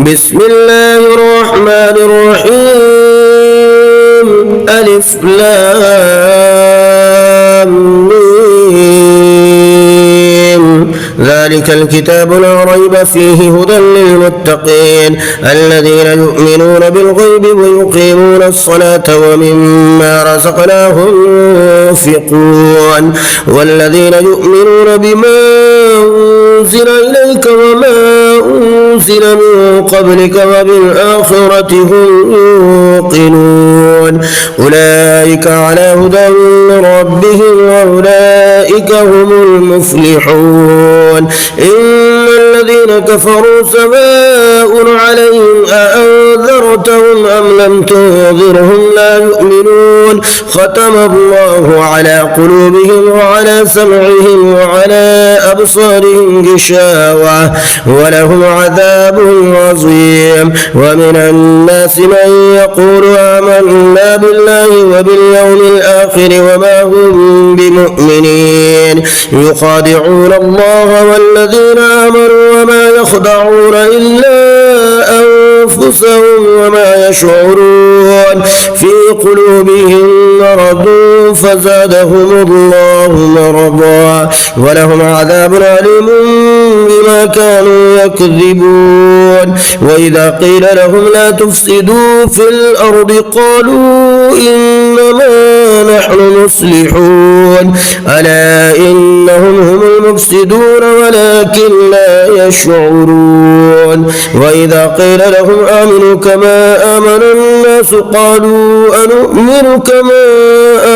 بسم الله الرحمن الرحيم. ألف لام ميم. ذلك الكتاب لا ريب فيه هدى للمتقين الذين يؤمنون بالغيب ويقيمون الصلاة ومما رزقناهم ينفقون والذين يؤمنون بما أنزل إليك وما أنزل من قبلك وبالآخرة هم يوقنون أولئك على هدى من ربهم وأولئك هم المفلحون. إن الذين كفروا سواء عليهم أأنذرتهم أم لم تنذرهم لا يؤمنون ختم الله على قلوبهم وعلى سمعهم وعلى أبصارهم غشاوة ولهم عذاب عظيم. ومن الناس من يقول آمنا بالله وباليوم الآخر وما هم بمؤمنين يخادعون الله والذين آمنوا وما يخدعون إلا أنفسهم وما يشعرون في قلوبهم مرض فزادهم الله مرضا ولهم عذاب أليم بما كانوا يكذبون. وإذا قيل لهم لا تفسدوا في الأرض قالوا إنما نحن مصلحون ألا إنهم هم المفسدون ولكن لا يشعرون. وإذا قيل لهم آمنوا كما آمن الناس قالوا أنؤمن كما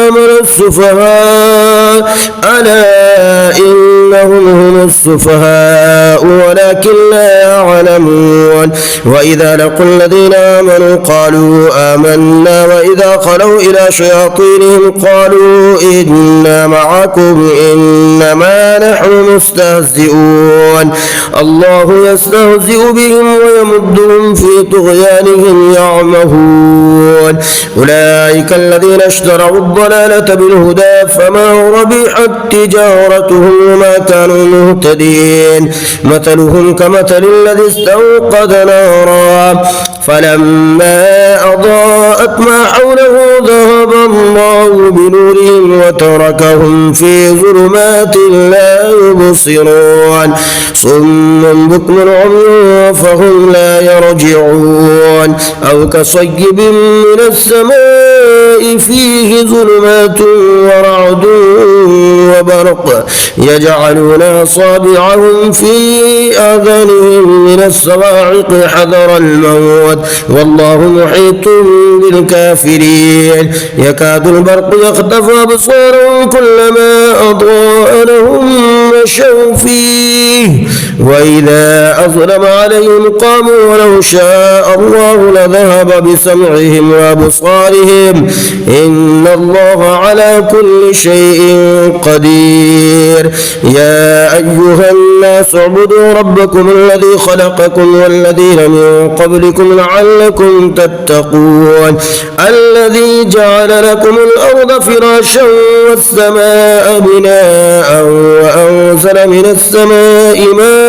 آمن السفهاء ألا إنهم هم السفهاء ولكن لا يعلمون. وإذا لقوا الذين آمنوا قالوا آمنا وإذا خلوا إلى شياطينهم قالوا إنا معكم إنما نحن مستهزئون الله يستهزئ بهم ويمدهم في طغيانهم يعمهون. أولئك الذين اشتروا الضلالة بالهدى فما ربحت تجارتهم وما كانوا مهتدين. مثلهم كمثل الذي استوقد نارا فلما أضاءت ما حوله ذهب الله بنورهم وتركهم في ظلمات لا يبصرون صم بكم عمي فهم لا يرجعون. أو كصيب من السماء فيه ظلمات ورعد وبرق يجعلون أصابعهم في آذانهم من الصواعق حذر الموت والله محيط بالكافرين. يكاد البرق يخطف أبصارهم كلما أضاء لهم مشوا فيه وإذا أظلم عليهم قاموا ولو شاء الله لذهب بسمعهم وأبصارهم إن الله على كل شيء قدير. يا أيها الناس اعبدوا ربكم الذي خلقكم والذين من قبلكم لعلكم تتقون الذي جعل لكم الأرض فراشا والسماء بناء وأنزل من السماء ماء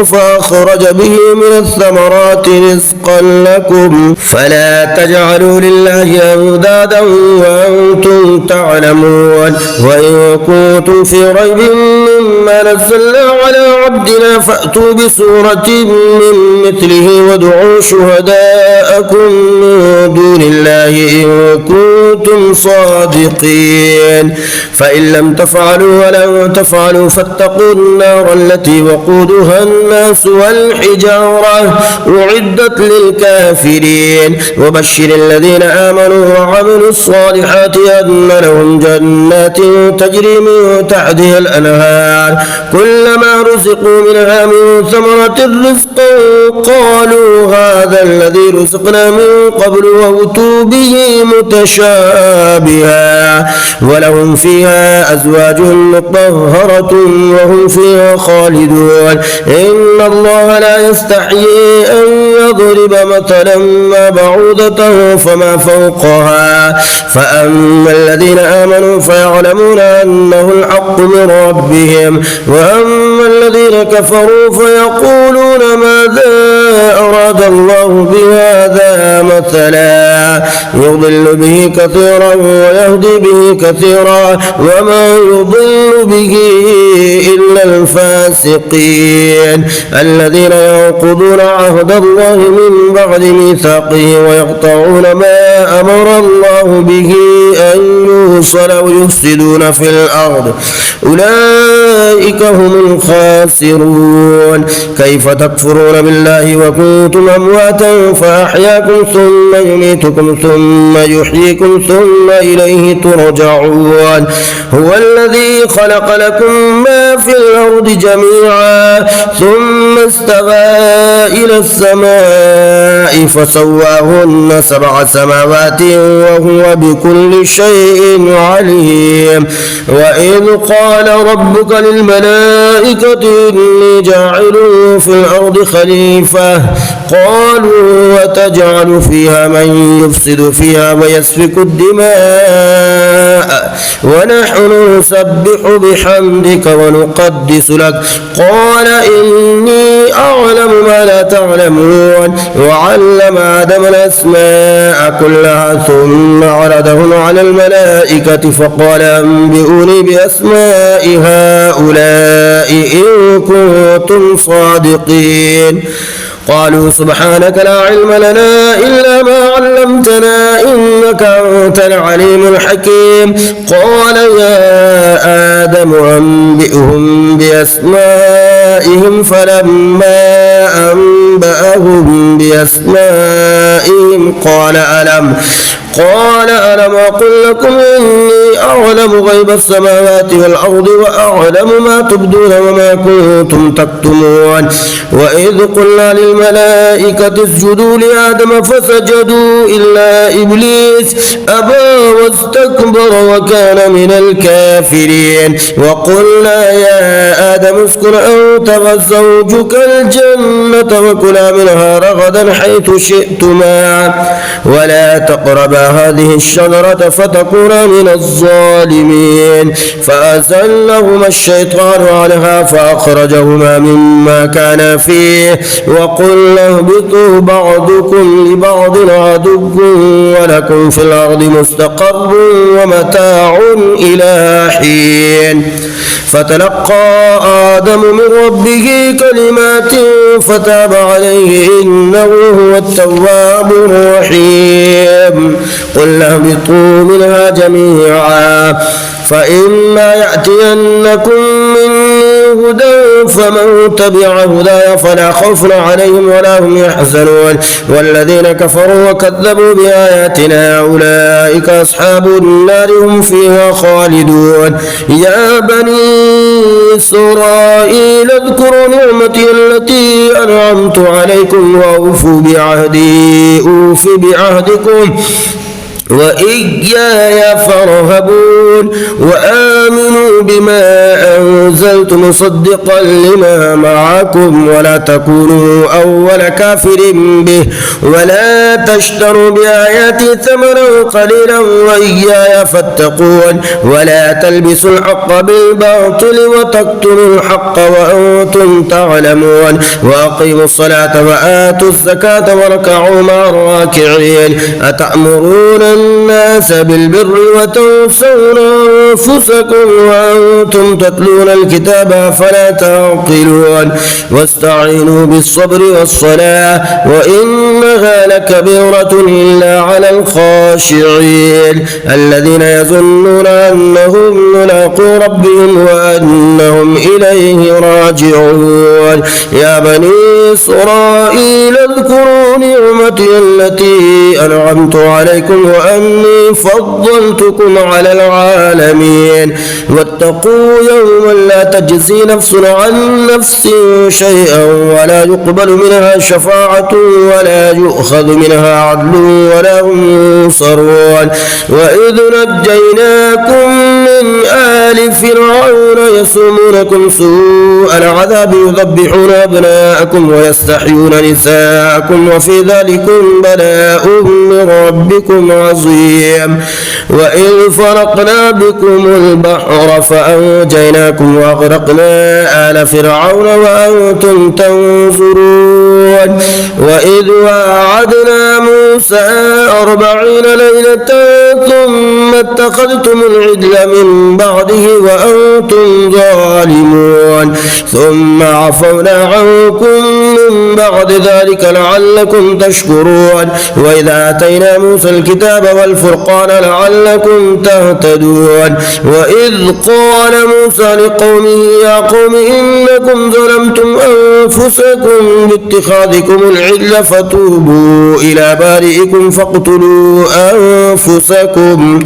فأخرج به من الثمرات رزقا لكم فلا تجعلوا لله أندادا وأنتم تعلمون. وإن كنتم في ريب مما نزلنا على عبدنا فأتوا بسورة من مثله وادعوا شهداءكم من دون الله إن كنتم صادقين فإن لم تفعلوا ولن تفعلوا فاتقوا النار التي وقودها الناس والحجارة أعدت للكافرين. وبشر الذين آمنوا وعملوا الصالحات أن لهم جنات تجري من تحتها الأنهار كلما رزقوا منها من ثمرة رزقا قالوا هذا الذي رزقنا من قبل وأتوا به متشابها ولهم فيها أزواج مطهرة وهم فيها خالدون. إن الله لا يستحيي أن ضرب مثلا ما بعوضة فما فوقها فأما الذين آمنوا فيعلمون أنه الحق من ربهم وأما الذين كفروا فيقولون ماذا أراد الله بهذا مثلا يضل به كثيرا ويهدي به كثيرا وما يضل به إلا الفاسقين الذين ينقضون عهد الله من بعد ميثاقه ويقطعون ما أمر الله به أن يوصل ويفسدون في الأرض أولئك هم الخاسرون كيف تكفرون بالله وكنتم أمواتا فأحياكم ثم يميتكم ثم يحييكم ثم إليه ترجعون هو الذي خلق لكم ما في الأرض جميعا ثم استوى إلى السماء فسواهن 7 سماوات وهو بكل شيء عليم وإذ قال ربك للملائكة إني جاعل في الأرض خليفة قالوا وتجعل فيها من يفسد فيها ويسفك الدماء ونحن نسبح بحمدك ونقدس لك قال إني أعلم ما لا تعلمون وعلم آدم الأسماء كلها ثم عرضهم على الملائكة فقال أنبئوني بأسماء هؤلاء إن كنتم صادقين قالوا سبحانك لا علم لنا إلا ما علمتنا إنك أنت العليم الحكيم قال يا آدم أنبئهم بأسمائهم فلما أنبأهم بأسمائهم قال ألم أقل لكم إني أعلم غيب السماوات والأرض وأعلم ما تبدون وما كنتم تكتمون وإذ قلنا للملائكة اسجدوا لآدم فسجدوا إلا إبليس أبى واستكبر وكان من الكافرين وقلنا يا آدم اسكن أنت وزوجك الجنة وكلا منها رغدا حيث شئتما ولا تقربا هذه الشجرة فتكونا من الظالمين فأزلهما الشيطان عنها فأخرجهما مما كانا فيه وقلنا اهبطوا بعضكم لبعض عدو ولكم في الأرض مستقر ومتاع إلى حين فتلقى آدم من ربه كلمات فتاب عليه إنه هو التواب الرحيم قلنا اهبطوا منها جميعا فإما يأتينكم مني هدى فمن تبع هداي فلا خوف عليهم ولا هم يحزنون والذين كفروا وكذبوا بآياتنا أولئك أصحاب النار هم فيها خالدون يا بني إسرائيل اذكروا نعمتي التي أنعمت عليكم وأوفوا بعهدي أوف بعهدكم وإياي فارهبون وآمنوا بما أنزلت مصدقا لما معكم ولا تكونوا أول كافر به ولا تشتروا بآياتي ثمنا قليلا وإياي فاتقون ولا تلبسوا الحق بالباطل وتكتموا الحق وأنتم تعلمون وأقيموا الصلاة وآتوا الزكاة واركعوا مع الراكعين أتأمرون الناس بالبر وتنسون أنفسكم وأنتم تتلون الكتاب فلا تعقلون واستعينوا بالصبر والصلاة وإنها لكبيرة إلا على الخاشعين الذين يظنون أنهم ملاقو ربهم وأنهم إليه راجعون يا بني إسرائيل اذكروا نعمتي التي أنعمت عليكم وأني فضلتكم على العالمين واتقوا يوما لا تجزي نفس عن نفس شيئا ولا يقبل منها شفاعة ولا يؤخذ منها عدل ولا هم ينصرون وإذ نجيناكم من آل فرعون يسومونكم سوء العذاب يذبحون أبناءكم ويستحيون نساءكم وفي ذلكم بلاء من ربكم عظيم وإذ فرقنا بكم البحر فأنجيناكم وأغرقنا آل فرعون وأنتم تنظرون وإذ وعدنا موسى 40 ليلة ثم اتخذتم العجل من بعده وأنتم ظالمون ثم عفونا عنكم من بعد ذلك لعلكم تشكرون وإذا آتينا موسى الكتاب والفرقان لعلكم تهتدون وإذ قال موسى لقومه يا قوم إنكم ظلمتم أنفسكم باتخاذكم العجل فتوبوا إلى بارئكم فاقتلوا أنفسكم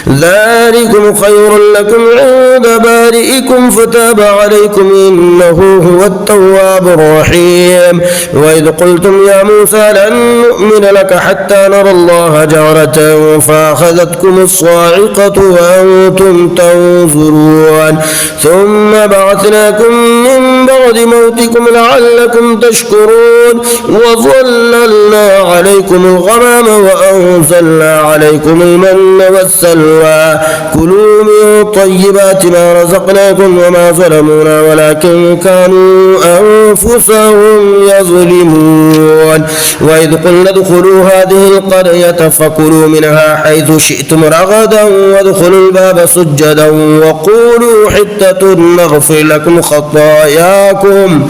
ذلكم خير لكم عند بارئكم فتاب عليكم إنه هو التواب الرحيم وإذ قلتم يا موسى لن نؤمن لك حتى نرى الله جهرة فأخذتكم الصاعقة وأنتم تنظرون ثم بعثناكم من بعد موتكم لعلكم تشكرون وظللنا عليكم الغمام وأنزلنا عليكم المن والسلوى كلوا من طيبات ما رزقناكم وما ظلمونا ولكن كانوا أنفسهم يظلمون وإذ قلنا ادخلوا هذه القرية فكلوا منها حيث شئتم رغدا وادخلوا الباب سجدا وقولوا حتة نغفر لكم خطاياكم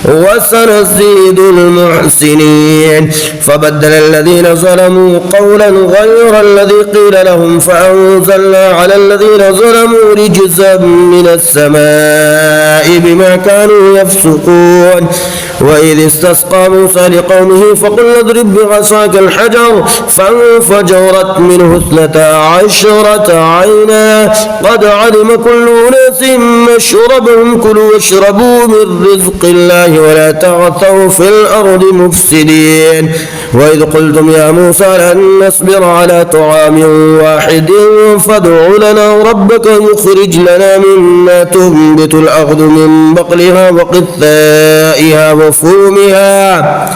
وسنزيد المحسنين فبدل الذين ظلموا قولا غير الذي قيل لهم فأنزلنا على الذين ظلموا رجزا من السماء بما كانوا يفسقون وإذ استسقى موسى لقومه فقلنا اضرب بعصاك الحجر فانفجرت منه 12 عينا قد علم كل أناس مشربهم كلوا واشربوا من رزق الله ولا تعثوا في الأرض مفسدين وإذ قلتم يا موسى لن نصبر على طعام واحد فادع لنا ربك يخرج لنا مما تنبت الأرض من بقلها وقثائها وفومها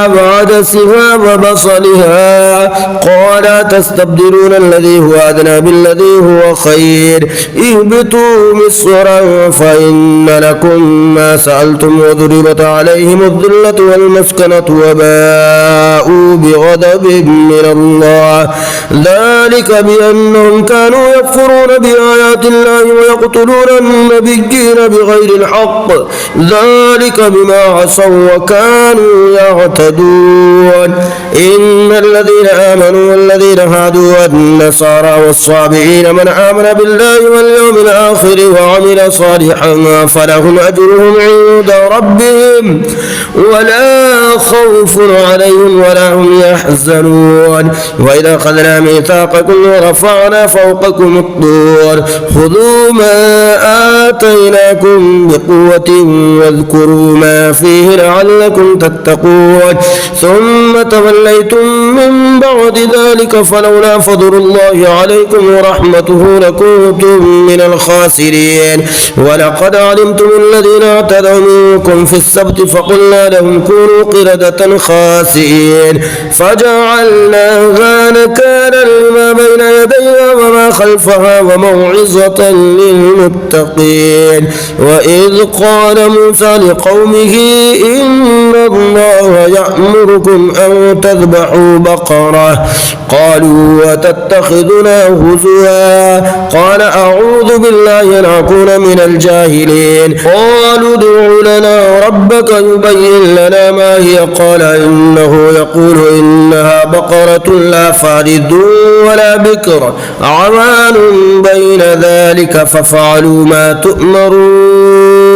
وعدسها وبصلها قال تستبدلون الذي هو أدنى بالذي هو خير اهبطوا مصرا فإن لكم ما سألتم وضربت عليهم الذلة والمسكنة وباءوا بغضب من الله ذلك بأنهم كانوا يكفرون بآيات الله ويقتلون النبيين بغير الحق ذلك بما عصوا وكانوا يعتدون إن الذين آمنوا والذين هادوا والنصارى والصابئين من آمن بالله واليوم الآخر وعمل صالحا فلهم أجرهم عند ربهم ولا خوف عليهم ولا هم يحزنون وإذا أخذنا ميثاقكم ورفعنا فوقكم الطور خذوا ما آتيناكم بقوة واذكروا ما فيه لعلكم تتقون ثم توليتم من بعد ذلك فلولا فضل الله عليكم ورحمته لكنتم من الخاسرين ولقد علمتم الذين اعتدوا منكم في السبت فقلنا لهم كونوا قردة خاسئين فجعلناها نكالا لما بين يديها وما خلفها وموعظة للمتقين وإذ قال موسى لقومه إن الله يأمركم أن تذبحوا بقرة قالوا وتتخذنا هزوا قال أعوذ بالله أن أكون من الجاهلين قالوا ادع لنا ربك يبين لنا ما هي قال إنه يقول إنها بقرة لا فارض ولا بكر عوان بين ذلك ففعلوا ما تؤمرون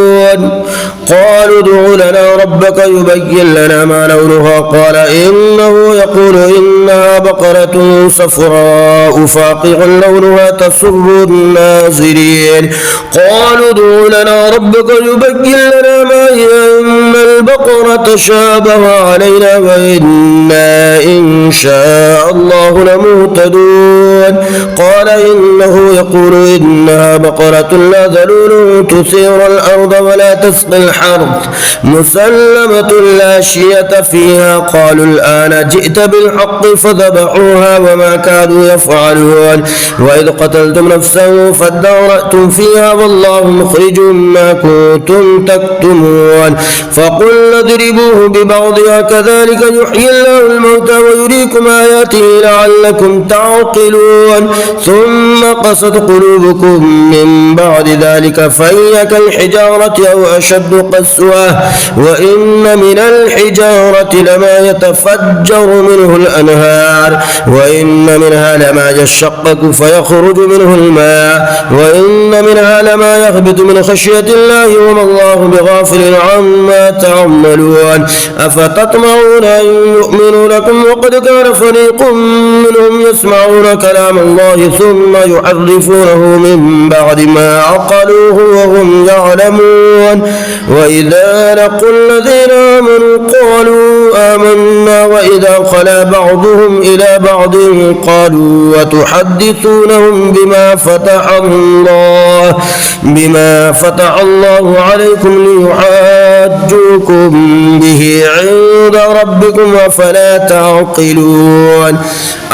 قالوا ادع لنا ربك يبين لنا ما لونها قال إنه يقول إنها بقرة صفراء فاقع لونها تسر الناظرين قالوا ادع لنا ربك يبين لنا ما هي إن البقرة شابه علينا وإنا إن شاء الله لمهتدون قال إنه يقول إنها بقرة لا ذلول تثير الأرض ولا تسقي الحرث مسلمة لا شية فيها قالوا الآن جئت بالحق فذبحوها وما كادوا يفعلون وإذ قتلتم نفسا فادارأتم فيها والله مخرج ما كنتم تكتمون فقلنا اضربوه ببعضها كذلك يحيي الله الموتى ويريكم آياته لعلكم تعقلون ثم قست قلوبكم من بعد ذلك فهي كالحجارة أو أشد قسوة وإن من الحجارة لما يتفجر منه الأنهار وإن منها لما يشقق فيخرج منه الماء وإن منها لما يهبط من خشية الله وما الله بغافل عما تعملون أفتطمعون أن يؤمنوا لكم وقد كان فريق منهم يسمعون كلام الله ثم يحرفونه من بعد ما عقلوه وهم يعلمون وإذا لقوا الذين آمنوا قالوا آمنا وإذا خلا بعضهم إلى بعض قالوا وتحدثونهم بما فتح الله عليكم ليحاجوكم به عند ربكم أفلا تعقلون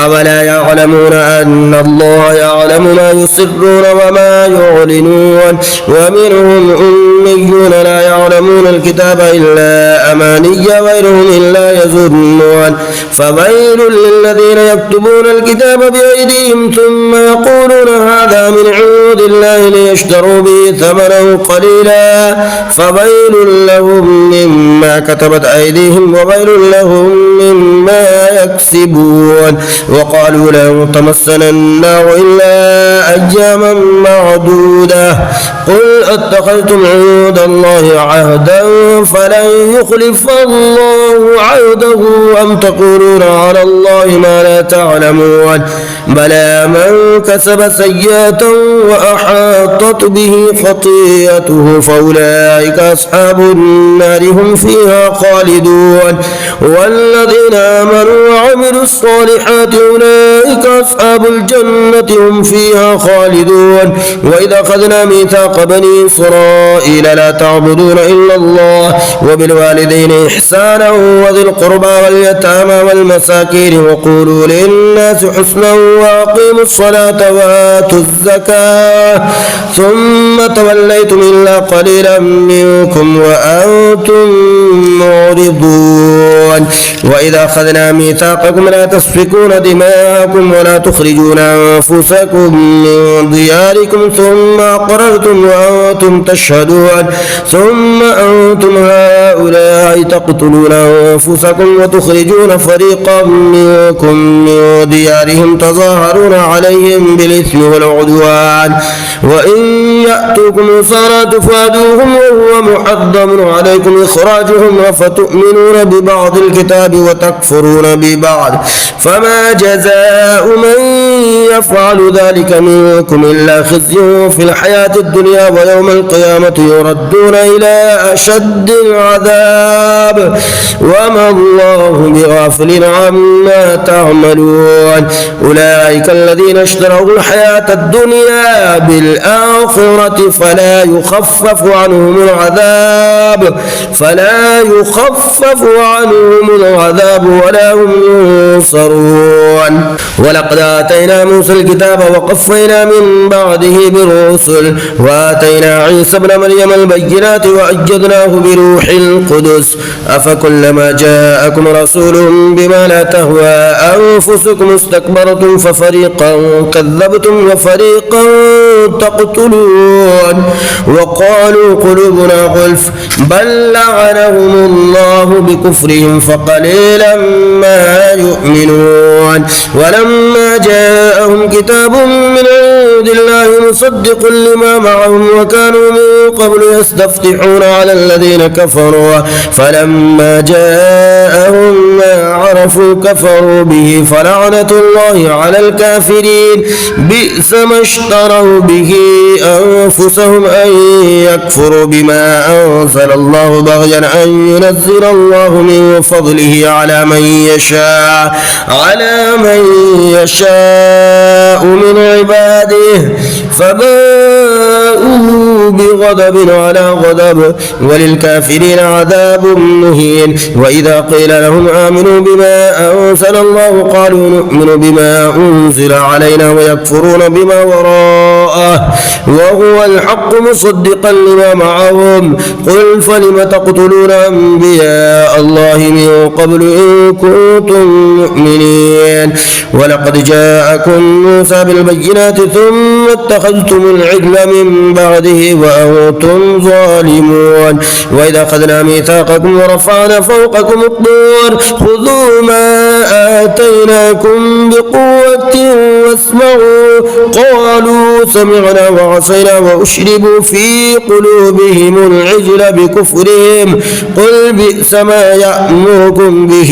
أولا يعلمون أن الله يعلم ما يسرون وما يعلنون ومنهم أميون لا يعلمون الكتاب إلا أماني غيرهم إلا يظنون فويل للذين يكتبون الكتاب بأيديهم ثم يقولون هذا من عند الله ليشتروا به ثمنا قليلا فويل لهم مما كتبت أيديهم وويل لهم مما يكسبون وقالوا لن تمسنا النار إلا أياما معدودة قل اتخذتم عند الله عهدا فلن يخلف الله عهده أم تقولون على الله ما لا تعلمون بلى من كسب سيئة وأحاطت به خطيئته فأولئك أصحاب النار هم فيها خالدون والذين آمنوا وعملوا الصالحات أولئك أصحاب الجنة هم فيها خالدون وإذا أخذنا ميثاق بني إسرائيل لا تعبدون إلا الله وبالوالدين إحسانا وذي القربى واليتامى والمساكين وقولوا للناس حسنا وأقيموا الصلاة وآتوا الزكاة ثم توليتم إلا قليلا منكم وأنتم معرضون وإذا أخذنا ميثاقكم لا تسفكون دماءكم ولا تخرجون أنفسكم من دياركم ثم أقررتم وأنتم تشهدون ثم أنتم هؤلاء تقتلون أنفسكم وتخرجون فريقا منكم من ديارهم تظاهرون عليهم بالإثم والعدوان وإن يأتوكم أسارى تفادوهم وهو محرم عليكم إخراجهم فتؤمنون ببعض الكتاب وتكفرون ببعض فما جزاء من يفعل ذلك منكم إلا خزي في الحياة الدنيا ويوم القيامة يردون إلى أشد العذاب وما الله بغافل عما تعملون أولئك الذين اشتروا الحياة الدنيا بالآخرة فلا يخفف عنهم العذاب ولا هم ينصرون ولقد آتينا موسى الكتاب وقفينا من بعده بالرسل وآتينا عيسى ابن مريم البينات وأيدناه بروح القدس أفكلما جاءكم رسول بما لا تهوى أنفسكم استكبرتم ففريقا كذبتم وفريقا تقتلون وقالوا قلوبنا غلف بل لعنهم الله بكفرهم فقليلا ما لا يؤمنون ولما جاءهم كتاب من عند الله مصدق لما معهم وكانوا من قبل يستفتحون على الذين كفروا فلما جاءهم ما عرفوا كفروا به فلعنة الله على الكافرين بئس ما اشتروا به أنفسهم أن يكفروا بما أنزل الله بغيا أن ينزل الله من فضله على من يشاء من عباده فباءوا بغضب على غضب وللكافرين عذاب مهين وإذا قيل لهم آمنوا بما أنزل الله قالوا نؤمن بما أنزل علينا ويكفرون بما وراءه وهو الحق مصدقا لما معهم قل فلم تقتلون أنبياء الله من قبل إن كنتم مؤمنين ولقد جاءكم موسى بالبينات ثم اتخذتم العجل من بعده وأنتم ظالمون وإذا أخذنا ميثاقكم ورفعنا فوقكم الطور خذوا ما آتيناكم بقوة واسمعوا قالوا سمعنا وعصينا وأشربوا في قلوبهم العجل بكفرهم قل بئس ما يأمركم به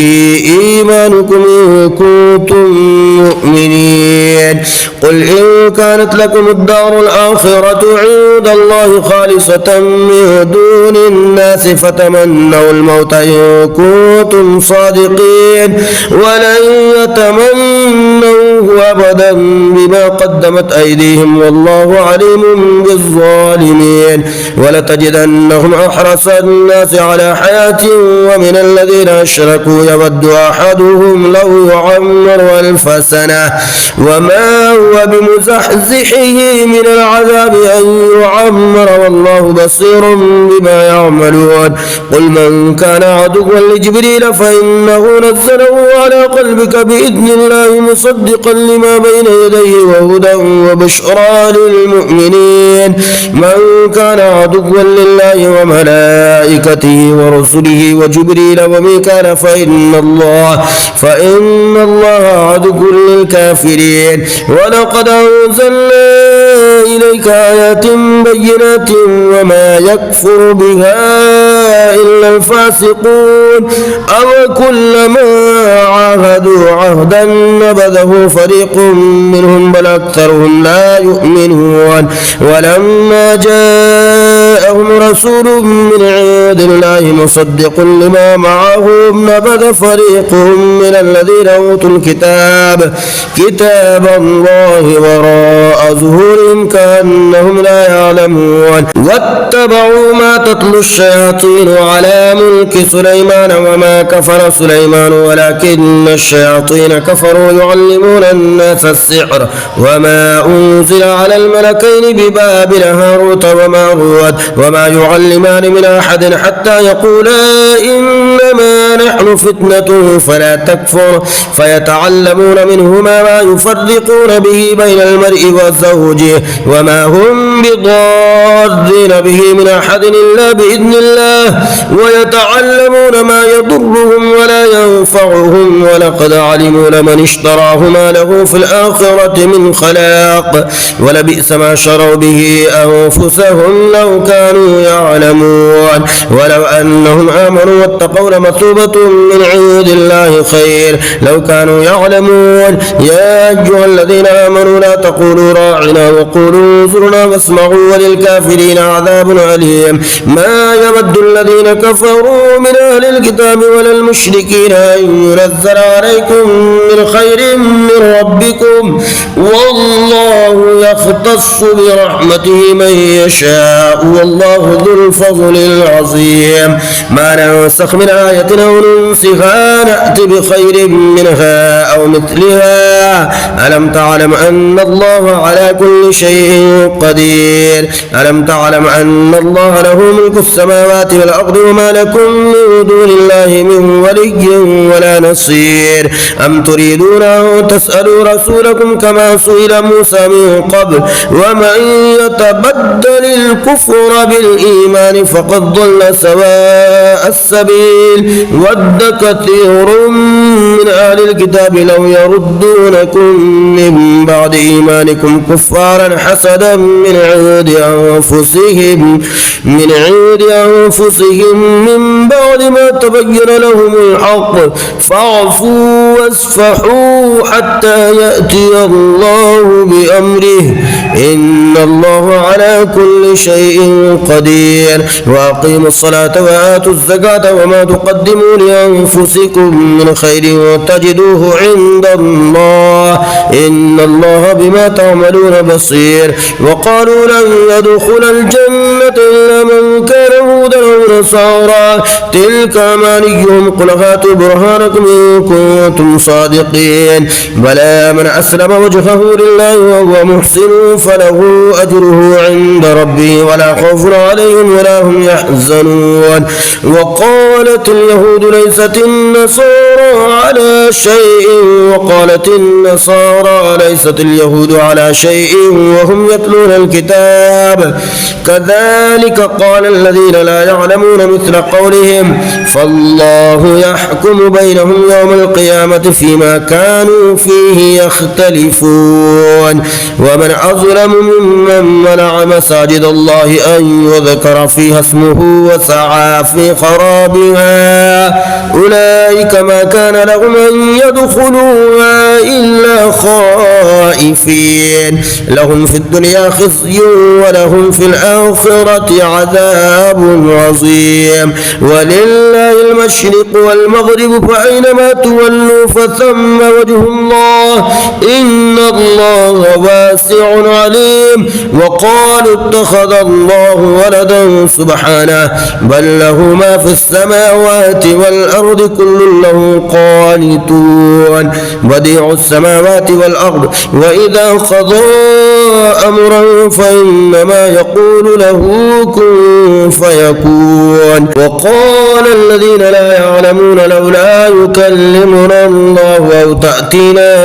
إيمانكم إن كنتم مؤمنين قل إن كانت لكم الدار الآخرة عند الله خالصة من دون الناس فتمنوا الموت إن كنتم صادقين ولن يتمنوه أبدا بما قدمت أيديهم والله عليم بالظالمين ولتجدنهم أحرص الناس على حياة ومن الذين أشركوا يود أحدهم لو يعمر 1000 سنة وما هو بمزحزحه من العذاب أن يعمر والله بصير بما يعملون قل من كان عدوا لجبريل فإنه نزله على قلبك بإذن الله مصدقا لما بين يديه وهدى وبشرى للمؤمنين من كان عدوا لله وملائكته ورسله وجبريل وميكال فإن الله عدو للكافرين ولقد أنزلنا إليك آيات بينات وما يكفر بها إلا الفاسقون أو كلما عاهدوا عهدا نبذه فريق منهم بل أكثرهم لا يؤمنون ولما جاءهم رسول من عند الله مصدق لما معهم نبذ فريق من الذين أوتوا كتاب الله وراء ظهورهم كأنهم لا يعلمون واتبعوا ما تتلو الشياطين على ملك سليمان وما كفر سليمان ولكن الشياطين كفروا يعلمون الناس السحر وما أنزل على الملكين ببابل هاروت وماروت وما يعلمان من أحد حتى يقولا إنما نحن فتنة فلا تكفر فيتعلمون منهما ما يفرقون به بين المرء وزوجه وما هم بضارين به من أحد إلا بإذن الله ويتعلمون ما يضرهم ولا ينفعهم ولقد علموا لمن اشتراه ما له في الآخرة من خلاق ولبئس ما شروا به أنفسهم لو كانوا يعلمون ولو أنهم آمنوا واتقوا لمثوبة من عند الله خير لو كانوا يعلمون يا أيها الذين آمنوا لا تقولوا راعنا وقولوا انظرنا واسمعوا وللكافرين عذاب أليم ما يود الذين كفروا من أهل الكتاب ولا المشركين أن ينزل عليكم من خير من ربكم والله يختص برحمته من يشاء والله ذو الفضل العظيم ما ننسخ من آية أو ننسخها نأتي بخير منها أو مثلها ألم تعلم أن الله على كل شيء قدير ألم تعلم أن الله له ملك السماوات والأرض وما لكم من دون الله من ولي ولا نصير أم تريدون أن تسألوا رسولكم كما سئل موسى من قبل ومن يتبدل الكفر بالإيمان فقد ضل سواء السبيل ود كثير من أهل الكتاب لو يردونكم من بعد إيمانكم كفارا حسدا من عند أنفسهم من بعد ما تبين لهم الحق فاعفوا واصفحوا حتى يأتي الله بأمره إن الله على كل شيء قدير وأقيموا الصلاة وآتوا الزكاة وما تقدموا لأنفسكم من خير تجدوه عند الله إن الله بما تعملون بصير وقالوا لن يدخل الجنة إلا من كان هودا أو نصارى تلك أمانيهم قل هاتوا برهانكم إن كنتم صادقين بلى من أسلم وجهه لله وهو محسن فله أجره عند ربه ولا خوف عليهم ولا هم يحزنون وقالت اليهود ليست النصارى على شيء وقالت النصارى ليست اليهود على شيء وهم يتلون الكتاب كذلك قال الذين لا يعلمون مثل قولهم فالله يحكم بينهم يوم القيامة فيما كانوا فيه يختلفون ومن أظلم ممن منع مساجد الله أن يذكر فيها اسمه وسعى في خرابها أولئك ما كان لهم أن يدخلوها إلا خائفين لهم في الدنيا خزي ولهم في الآخرة عذاب عظيم ولله المشرق والمغرب فأينما تولوا فثم وجه الله إن الله واسع عليم وقالوا اتخذ الله ولدا سبحانه بل له ما في السماوات والأرض كل له قانتون بديع السماوات والأرض وإذا قضى أمرا فإنما يقول له كن فيكون وقال الذين لا يعلمون لولا يكلمنا الله أو تأتينا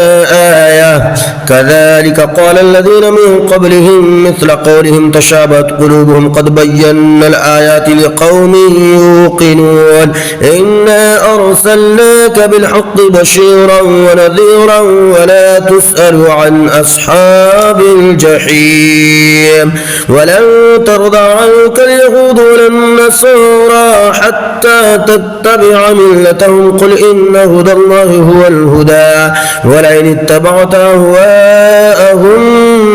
آية كذلك قال الذين من قبلهم مثل قولهم تشابهت قلوبهم قد بينا الآيات لقوم يوقنون إنا أرسلناك بالحق بشيرا ونذيرا ولا تسأل عن أصحاب الجحيم ولن ترضى عنك اليهود ولا النصارى حتى تتبع ملتهم قل إن هدى الله هو الهدى ولئن اتبعت أهواءهم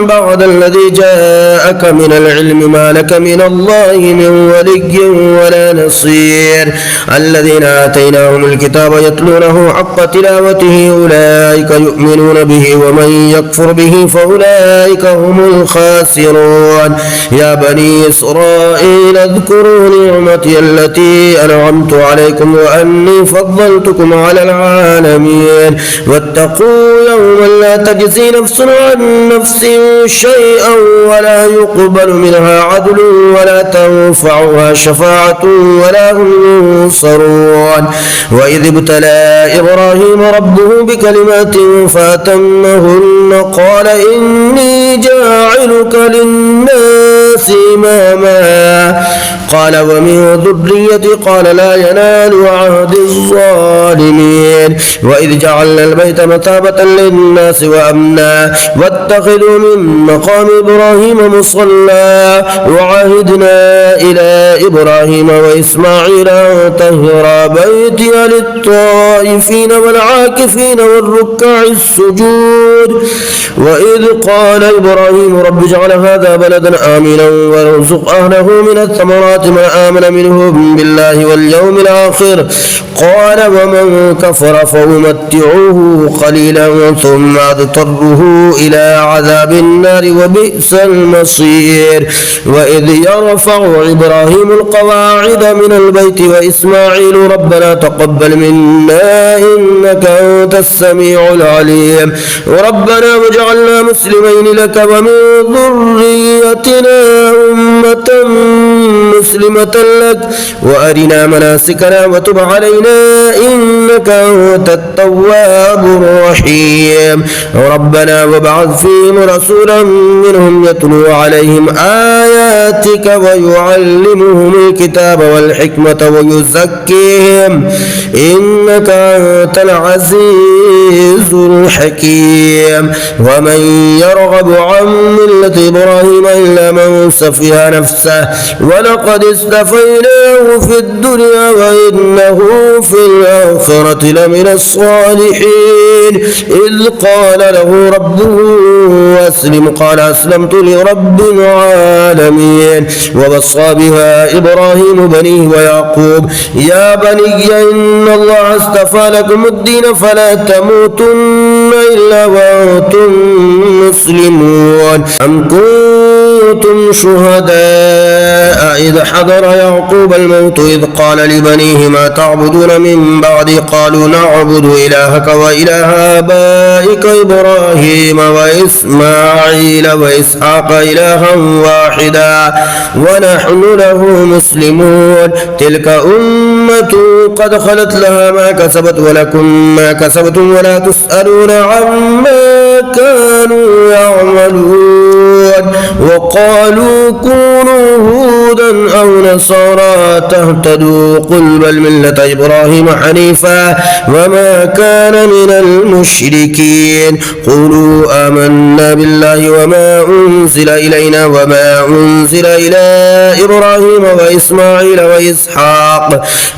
بعد الذي جاءك من العلم ما لك من الله من ولي ولا نصير الذين آتيناهم الكتاب يتلونه حق تلاوته أولئك يؤمنون به ومن يكفر به فأولئك هم الخاسرون يا بني إسرائيل اذكروا نعمتي التي أنعمت عليكم وأني فضلتكم على العالمين واتقوا يوما لا تجزي نفس عن نفس شيئا ولا يقبل منها عدل ولا تنفعها شفاعة ولا هم ينصرون وإذ ابتلى إبراهيم ربه بكلمات فأتمهن قال إني جاعلك للناس إماما قال ومن ذريتي قال لا ينال عهد الظالمين وإذ جعلنا البيت مثابة للناس وأمنا واتخذوا من مقام إبراهيم مصلى وعهدنا إلى إبراهيم وإسماعيل أن طهرا بيتي للطائفين والعاكفين والركع السجود وإذ قال إبراهيم رب اجعل هذا بلدا آمنا وارزق أهله من الثمرات من آمن منهم بالله واليوم الآخر قال ومن كفر فأمتعوه قليلا ثم أضطره إلى عذاب النار وبئس المصير وإذ يرفع إبراهيم القواعد من البيت وإسماعيل ربنا تقبل منا إنك أنت السميع العليم ربنا واجعلنا مسلمين لك ومن ذريتنا أمة مسلمة مسلمة لك وأرنا مناسكنا وتب علينا إنك أنت التواب الرحيم. ربنا وابعث فيهم رسولا منهم يتلو عليهم آياتك ويعلمهم الكتاب والحكمة ويزكيهم إنك أنت العزيز الحكيم. ومن يرغب عن ملة إبراهيم إلا من سفه نفسه ولقد استفيناه في الدنيا وإنه في الآخرة لمن الصالحين. إذ قال له ربه أسلم قال أسلمت لرب العالمين. ووصى بها إبراهيم بنيه ويعقوب يا بني إن الله اصطفى لكم الدين فلا تموتن إلا وأنتم مسلمون. أم كنتم شهداء إذ حضر يعقوب الموت إذ قال لبنيه ما تعبدون من بعدي قالوا نعبد إلهك وإله آبائك إبراهيم وإسماعيل وإسحاق إلها واحدا ونحن له مسلمون. تلك أمة قد خلت لها ما كسبت ولكم ما كسبتم ولا تسألون عما كانوا يعملون. وقالوا كونوا هودا أو نصارى تهتدوا قل بل ملة إبراهيم حنيفا وما كان من المشركين. قولوا آمنا بالله وما أنزل إلينا وما أنزل إلى إبراهيم وإسماعيل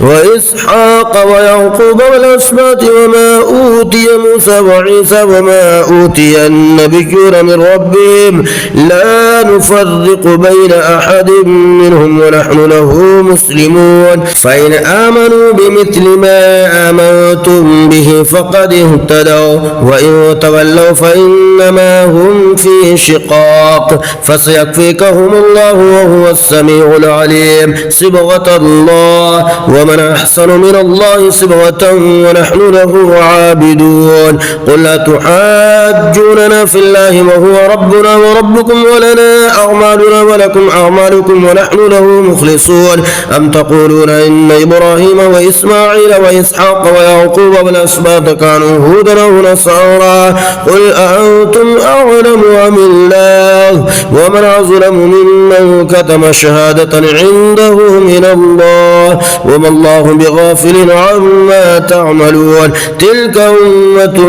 وإسحاق ويعقوب والأسباط وما أوتي موسى وعيسى وما أوتي النبيون من ربهم لا نفرق بين أحد منهم ونحن له مسلمون. فإن آمنوا بمثل ما آمنتم به فقد اهتدوا وإن تولوا فإنما هم في شقاق فسيكفيكهم الله وهو السميع العليم. صبغة الله ومن أحسن من الله صبغة ونحن له عابدون. قل أتحاجوننا في الله وهو ربنا وربكم ولنا أعمالنا ولكم أعمالكم ونحن له مخلصون. أم تقولون إن إبراهيم وإسماعيل وإسحاق ويعقوب والأسباط كانوا هودا أو نصارى قل أأنتم أعلم أم الله ومن أظلم ممن كتم شهادة عنده من الله وما الله بغافل عما تعملون. تلك أمة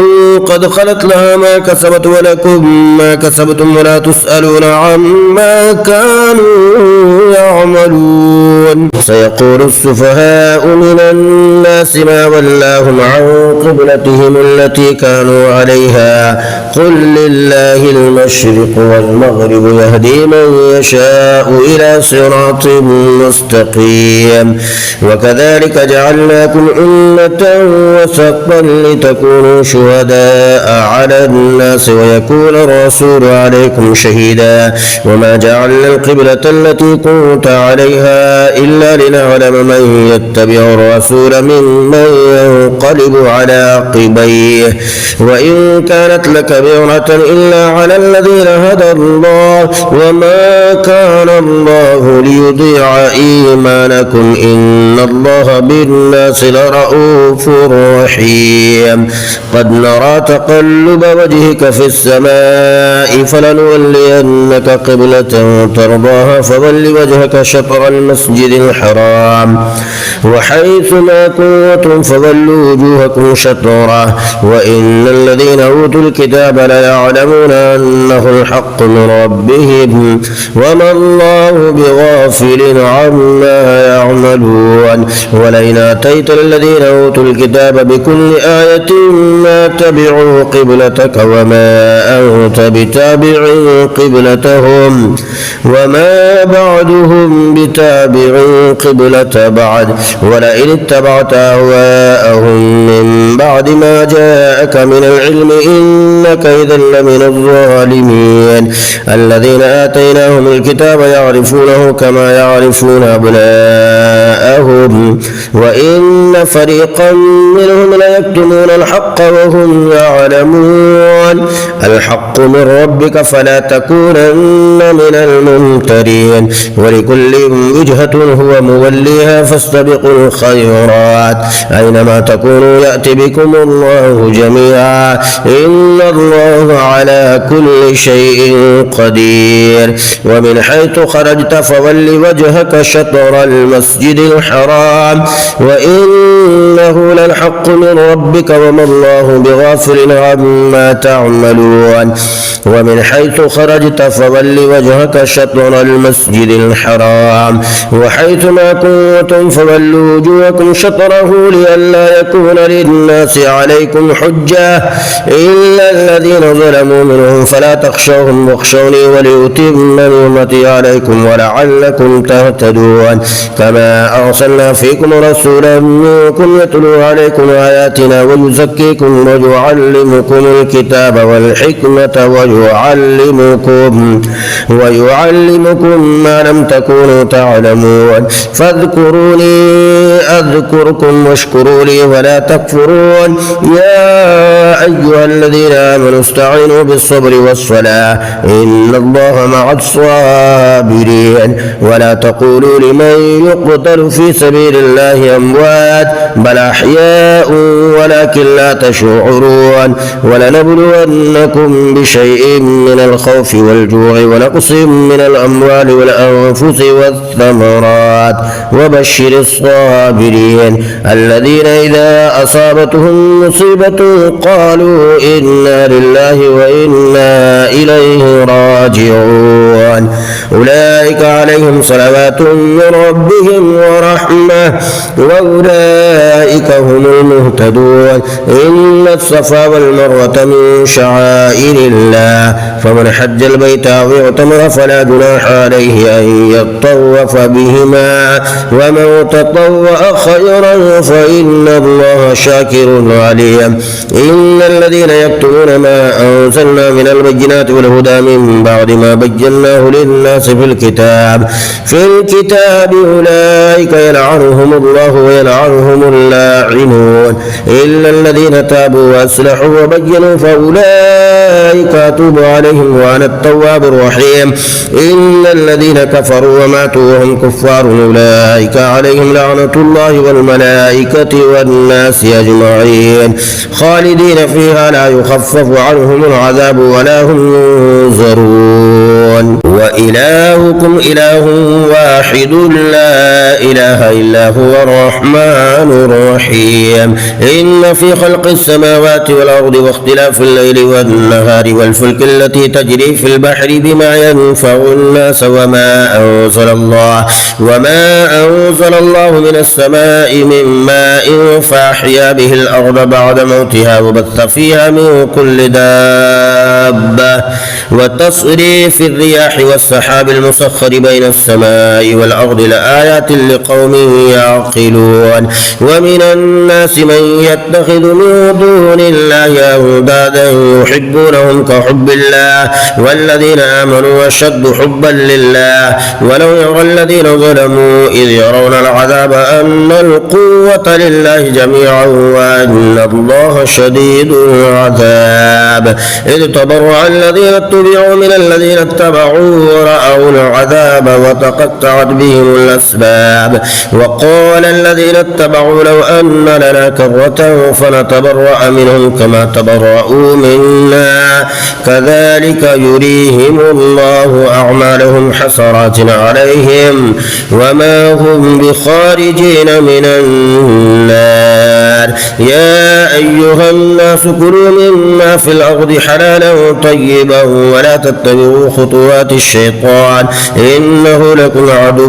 قد خلت لها ما كسبت ولكم ما كسبتم ولا تسألون عما كانوا يعملون. سيقول السفهاء من الناس ما ولاهم عن قبلتهم التي كانوا عليها قل لله المشرق والمغرب يهدي من يشاء إلى صراط مستقيم. وكذلك جعلناكم أمة وسطا لتكونوا شهداء على الناس ويكون الرسول عليكم شهيدا. وما جعلنا القبلة التي كنت عليها إلا لنعلم من يتبع الرسول ممن ينقلب على عقبيه وإن كانت لكبيرة إلا على الذين هدى الله وما كان الله ليضيع إيمانكم إن الله بالناس لرؤوف رحيم. قد نرى تقلب وجهك في السماء فلنولينك قبلة ترضاها فول وجهك شطر المسجد الحرام وحيث ما كنتم فولوا وجوهكم شطره وإن الذين أوتوا الكتاب ليعلمون أنه الحق من ربهم وما الله بغافل عما يعملون. ولئن آتيت الذين أوتوا الكتاب بكل آية ما تبعوا قبلتك وما أنت بتابع قبلتهم وما بعدهم بتابع قبلة بعد ولئن اتبعت أهواءهم من بعد ما جاءك جاءك من العلم إنك إذا لمن الظالمين. الذين آتيناهم الكتاب يعرفونه كما يعرفون أبناءهم وإن فريقا منهم ليكتمون الحق وهم يعلمون. الحق من ربك فلا تكونن من الممترين. ولكل وجهة هو موليها فاستبقوا الخيرات أينما تكونوا يأتي بكم الله جميعا إن الله على كل شيء قدير. ومن حيث خرجت فول وجهك شطر المسجد الحرام وإنه للحق من ربك وما الله بغافل عما تعملون. ومن حيث خرجت فول وجهك شطر المسجد الحرام وحيث ما كنتم فولوا وجوهكم شطره لئلا يكون للناس عليكم حجة إلا الذين ظلموا منهم فلا تخشوهم واخشوني ولأتم نعمتي عليكم ولعلكم تهتدون. كما أرسلنا فيكم رسولا منكم يتلو عليكم آياتنا ويزكيكم ويعلمكم الكتاب والحكمة ويعلمكم ما لم تكونوا تعلمون. فاذكروني أذكركم واشكروا لي ولا تكفرون. يا أيها الذين آمنوا استعينوا بالصبر والصلاة إن الله مع الصابرين. ولا تقولوا لمن يقتل في سبيل الله أموات بل أحياء ولكن لا تشعرون. ولنبلونكم بشيء من الخوف والجوع ونقص من الأموال والأنفس والثمرات وبشر الصابرين الذين إذا أصابتهم مصيبة قالوا إنا لله وإنا إليه راجعون. أولئك عليهم صلوات من ربهم ورحمة وأولئك هم المهتدون. إن الصفا والمروة من شعائر الله فمن حج البيت أو اعتمر فلا جناح عليه أن يطوف بهما ومن تطوع خيرا فإن الله شاكر عليم. إن الذين يكتمون ما أنزلنا من البينات والهدى من بعد ما بيناه للناس في الكتاب أولئك يلعنهم الله ويلعنهم اللاعنون إلا الذين تابوا وأصلحوا وبينوا فأولئك أتوب عليهم وأنا التواب الرحيم. إن الذين كفروا وماتوا وهم كفار أولئك عليهم لعنة الله والملائكة والناس أجمعين خالدين فيها لا يخفف عنهم العذاب ولا هم ينظرون. وإلهكم إله واحد لا إله إلا هو الرحمن الرحيم. إن في خلق السماوات والأرض واختلاف الليل والنهار والفلك التي تجري في البحر بما ينفع الناس وما أنزل الله من السماء من ماء فأحيا به الأرض بعد موتها وبث فيها من كل دابة وتصريف الرياح والسحاب المسخر بين السماء والأرض لآيات لقوم يعقلون. ومن الناس من يتخذ من دون الله أندادا يحبونهم كحب الله والذين آمنوا أشد حبا لله. ولو يرى الذين ظلموا إذ يرون العذاب أن القوة لله جميعا وأن الله شديد العذاب. إذ تبرأ الذين اتبعوا من الذين اتبعوا ورأوا العذاب وتقطعت بهم الأسباب. وقال الذين اتبعوا لو أن لنا كرة فنتبرأ منهم كما تبرأوا منا كذلك يريهم الله أعمالهم حسرات عليهم وما هم بخارجين من النار. يا أيها الناس كلوا مما في الأرض حلالا طيبا ولا تتبعوا خطوات الشيطان إنه لكم عدو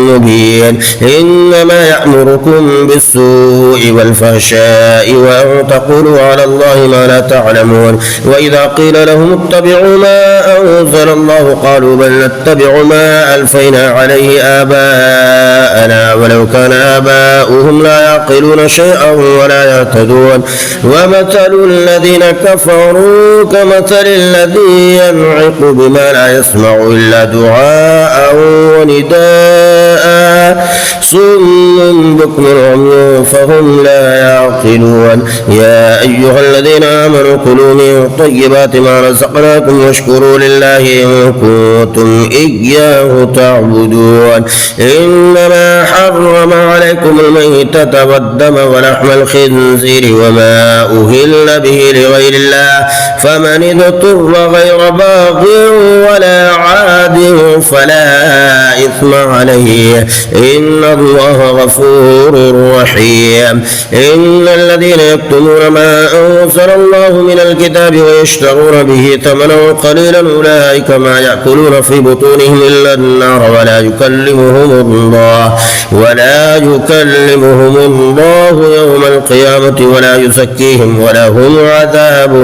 مبين. إنما يأمركم بالسوء والفحشاء وأن تقولوا على الله ما لا تعلمون. وإذا قيل لهم اتبعوا ما أنزل الله قالوا بل نتبع ما ألفينا عليه آباءنا ولو كان آباؤهم لا يعقلون شيئا ولا يهتدون. ومثل الذين كفروا كمثل الذي ينعق بما لا يسمع إلا دعاء ونداء صم بكم عمي فهم لا يعقلون يا أيها الذين آمنوا كلوا من طيبات ما رزقناكم واشكروا لله إن كنتم إياه تعبدون إنما حرم عليكم الميتة والدم ولحم الخنزير وما أهل به لغير الله فمن اضطر غير باغ ولا عاد فلا إثم عليه إن الله غفور رحيم إن الذين يكتمون ما أنزل الله من الكتاب ويشترون به ثمنا قليلا أولئك ما يأكلون في بطونهم إلا النار ولا يكلمهم الله يوم القيامة ولا يزكيهم ولهم عذاب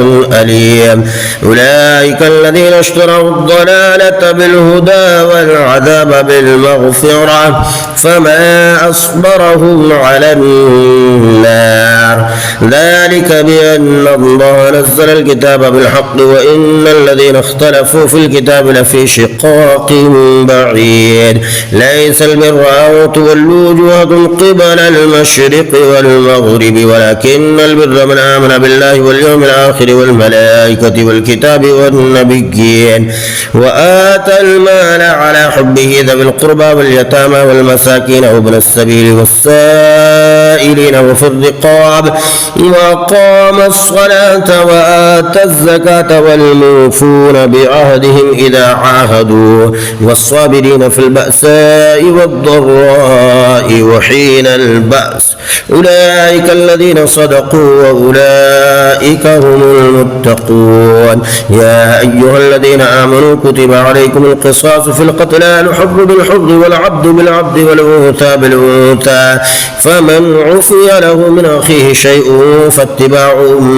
أليم أولئك الذين اشتروا الضلالة بالهدى والعذاب بالمغفرة فما أصبرهم على النار ذلك بأن الله نزل الكتاب بالحق وإن الذين اختلفوا في الكتاب لفي شقاق بعيد ليس البر أن تولوا وجوهكم قبل المشرق والمغرب ولكن البر من آمن بالله واليوم الآخر والملائكة والكتاب والنبيين وآتى المال على حبه ذوي القربى واليتامى والمساكين وابن السبيل والسائلين وفي الرقاب وأقام الصلاة وآتى الزكاة والموفون بعهدهم إذا عاهدوا والصابرين في البأساء والضراء وحين البأس أولئك الذين صدقوا وأولئك هم المتقون يا أيها الذين آمنوا كتب عليكم القصاص في القتلى الحر بالحر والعبد بالعبد والأنثى بالأنثى فمن عفي له من أخيه شيء فاتباع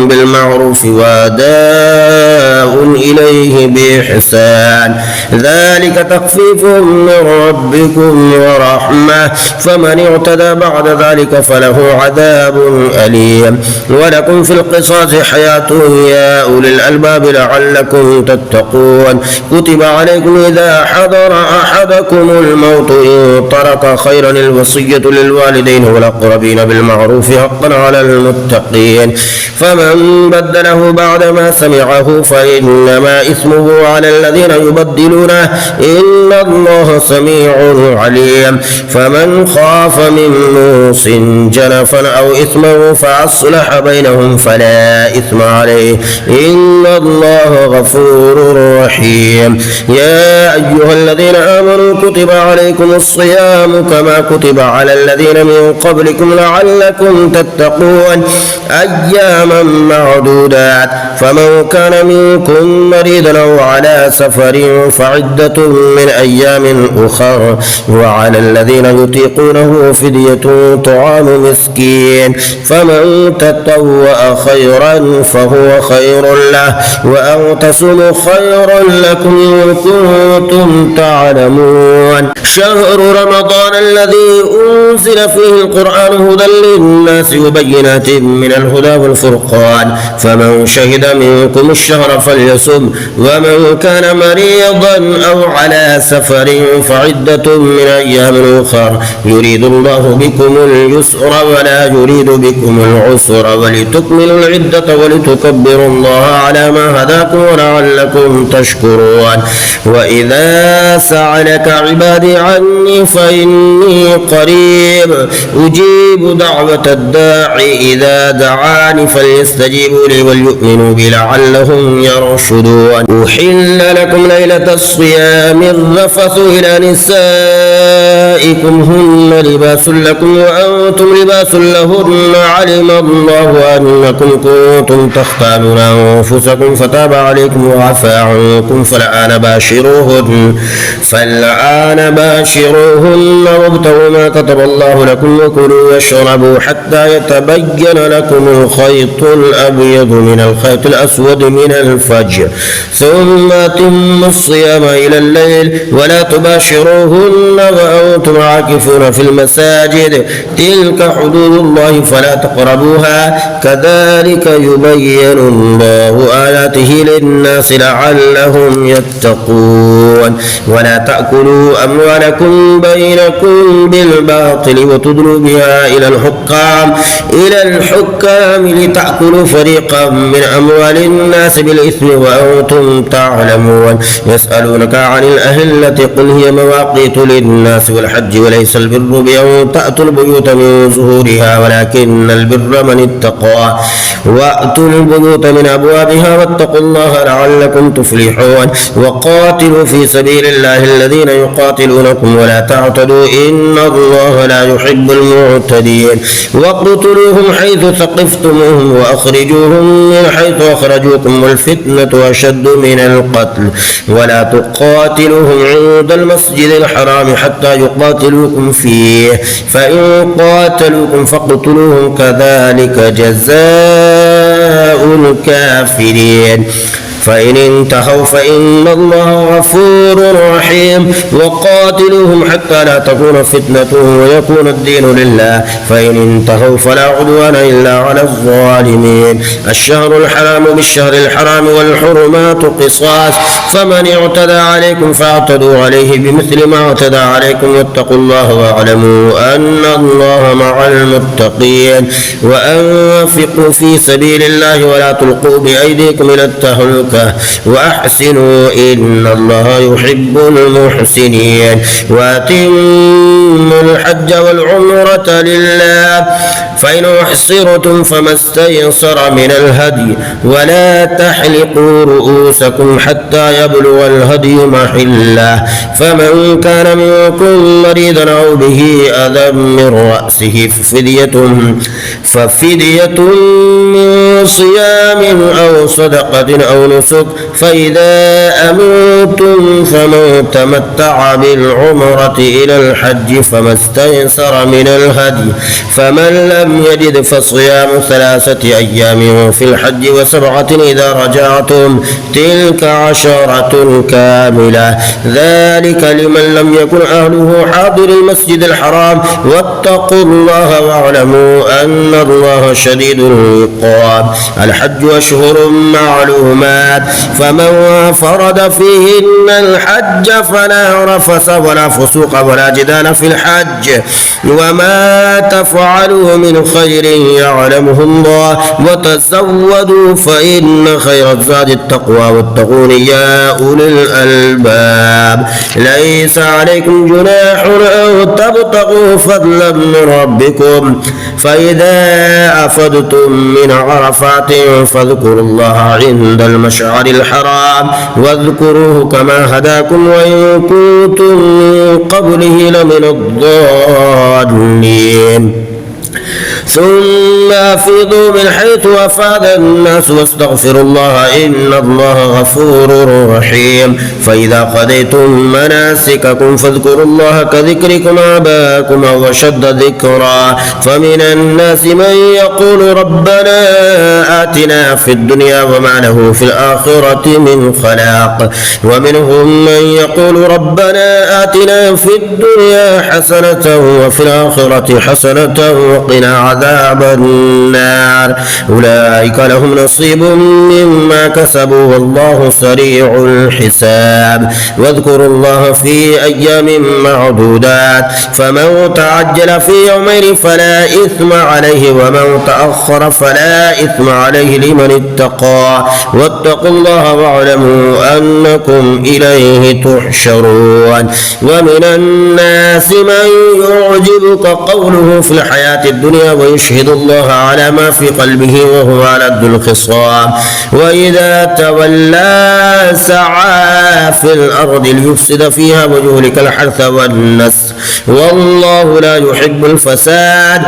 بالمعروف وأداء إليه بإحسان ذلك تخفيف من ربكم ورحمة فمن اعتدى بعد ذلك فله عذاب أليم ولكم في القصاص حياة يا أولي الألباب لعلكم تتقون كتب عليكم إذا حضر أحدكم الموت إن ترك خيرا الوصية للوالدين والأقربين بالمعروف حقا على المتقين فمن بدله بعدما سمعه فإنما إثمه على الذين يبدلونه إن الله سميع عليم فمن خاف من موص جنفا أو إثما فأصلح بينهم فلا إثم عليه إن الله غفور رحيم يا أيها الذين آمنوا كتب عليكم الصيام كما كتب على الذين من قبلكم لعلكم تتقون أياما معدودات فمن كان منكم مريضا أو على سفر فعدة من أيام أخر وعلى الذين يطيقونه فدية طعام مسكين فمن تطوع خيرا فهو خير له وأن تصوموا خير لكم إن كنتم تعلمون شهر رمضان الذي أنزل فيه القرآن هدى للناس وبينات من الهدى والفرقان فمن شهد منكم الشهر فليصم ومن كان مريضا أو على سفر فعدة من أيام أخر يريد الله بكم اليسر ولا يريد بكم العسر ولتكملوا العدة ولتكبروا الله على ما هداكم ولعلكم تشكرون وإذا سألك عبادي عني فإني قريب أجيب دعوة الداعي إذا دعاني فليستجيبوا لي وليؤمنوا بي لعلهم يرشدون أحل لكم ليلة الصيام الرفث إلى نسائكم هن لباس لكم وأنتم لباس لهن علم الله أنكم كنتم تختانون أنفسكم فتاب عليكم وعفى عنكم فالآن باشروهن وابتغوا ما كتب الله لكم وكلوا واشربوا حتى يتبين لكم الخيط الأبيض من الخيط الأسود من الفجر ثم أتموا الصيام إلى الليل ولا تباشروهن وأنتم عاكفون في المساجد تلك حدود الله فلا تقربوها كذلك يبين الله آياته للناس لعلهم يتقون ولا تأكلوا أموالكم بينكم بالباطل وتدلوا بها إلى الحكام لتأكلوا فريقا من أموال الناس بالإثم وأنتم تعلمون يسألونك عن الأهلة قل هي مواقيت للناس والحج وليس البر بأن تأتوا البيوت من ظهورها ولكن البر من اتقى وأتوا البيوت من أبوابها واتقوا الله لعلكم تفلحون وقاتلوا في سبيل الله الذين يقاتلونكم ولا تعتدوا إن الله لا يحب المعتدين واقتلوهم حيث ثقفتموهم وأخرجوهم من حيث أخرجوكم والفتنة أشد من القتل ولا تقاتلوهم عند المسجد الحرام حتى يقاتلوكم فيه فإن قاتلوكم فاقتلوهم كذلك جزاء الكافرين فإن انتهوا فإن الله غفور رحيم وقاتلوهم حتى لا تكون فتنة ويكون الدين لله فإن انتهوا فلا عدوان إلا على الظالمين الشهر الحرام بالشهر الحرام والحرمات قصاص فمن اعتدى عليكم فاعتدوا عليه بمثل ما اعتدى عليكم واتقوا الله واعلموا أن الله مع المتقين وأنفقوا في سبيل الله ولا تلقوا بأيديكم إلى التهلكة وأحسنوا إن الله يحب المحسنين وأتموا الحج والعمرة لله فإن أحصرتم فما استيسر من الهدي ولا تحلقوا رؤوسكم حتى يبلغ الهدي محله فمن كان منكم مريضا أو به أذى من رأسه ففدية من صيام أو صدقة أو نسك فإذا أمنتم فمن تمتع بالعمرة إلى الحج فما استيسر من الهدي فمن لم يجد فصيام 3 أيام في الحج و7 إذا رجعتم تلك 10 كاملة ذلك لمن لم يكن أهله حاضر المسجد الحرام واتقوا الله واعلموا أن الله شديد العقاب الحج أشهر معلومات فمن فرض فيهن الحج فلا رفث ولا فسوق ولا جدال في الحج وما تفعلوا من خير يعلمه الله وتزودوا فإن خير الزاد التقوى واتقون يا أولي الألباب ليس عليكم جناح أن تبتغوا فضلا من ربكم فإذا أفضتم من عرفات فاذكروا الله عند المشعر الحرام واذكروه كما هداكم وإن كنتم من قبله لمن الضالين ثم أفيضوا من حيث أفاض الناس واستغفروا الله إن الله غفور رحيم فإذا قضيتم مناسككم فاذكروا الله كذكركم آباءكم أو أشد ذكرا فمن الناس من يقول ربنا آتنا في الدنيا وما له في الآخرة من خلاق ومنهم من يقول ربنا آتنا في الدنيا حسنة وفي الآخرة حسنة وقنا عذاب النار أولئك لهم نصيب مما كسبوا والله سريع الحساب واذكروا الله في أيام معدودات فمن تعجل في يومين فلا إثم عليه ومن تأخر فلا إثم عليه لمن اتقى واتقوا الله واعلموا أنكم إليه تحشرون ومن الناس من يعجبك قوله في الحياة الدنيا يشهد الله على ما في قلبه وهو ألد الخصام. وإذا تولى سعى في الأرض ليفسد فيها ويهلك الحرث والنسل والله لا يحب الفساد.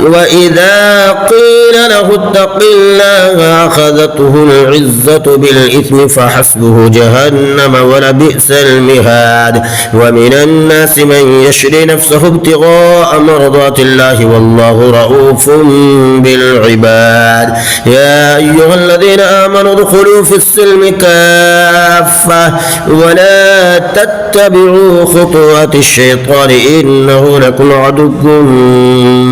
وإذا قيل له اتق الله أخذته العزة بالإثم فحسبه جهنم ولبئس المهاد. ومن الناس من يشري نفسه ابتغاء مرضات الله والله رؤوف بالعباد. يا أيها الذين آمنوا ادخلوا في السلم كافة ولا تتبعوا خطوات الشيطان إنه لكم عدو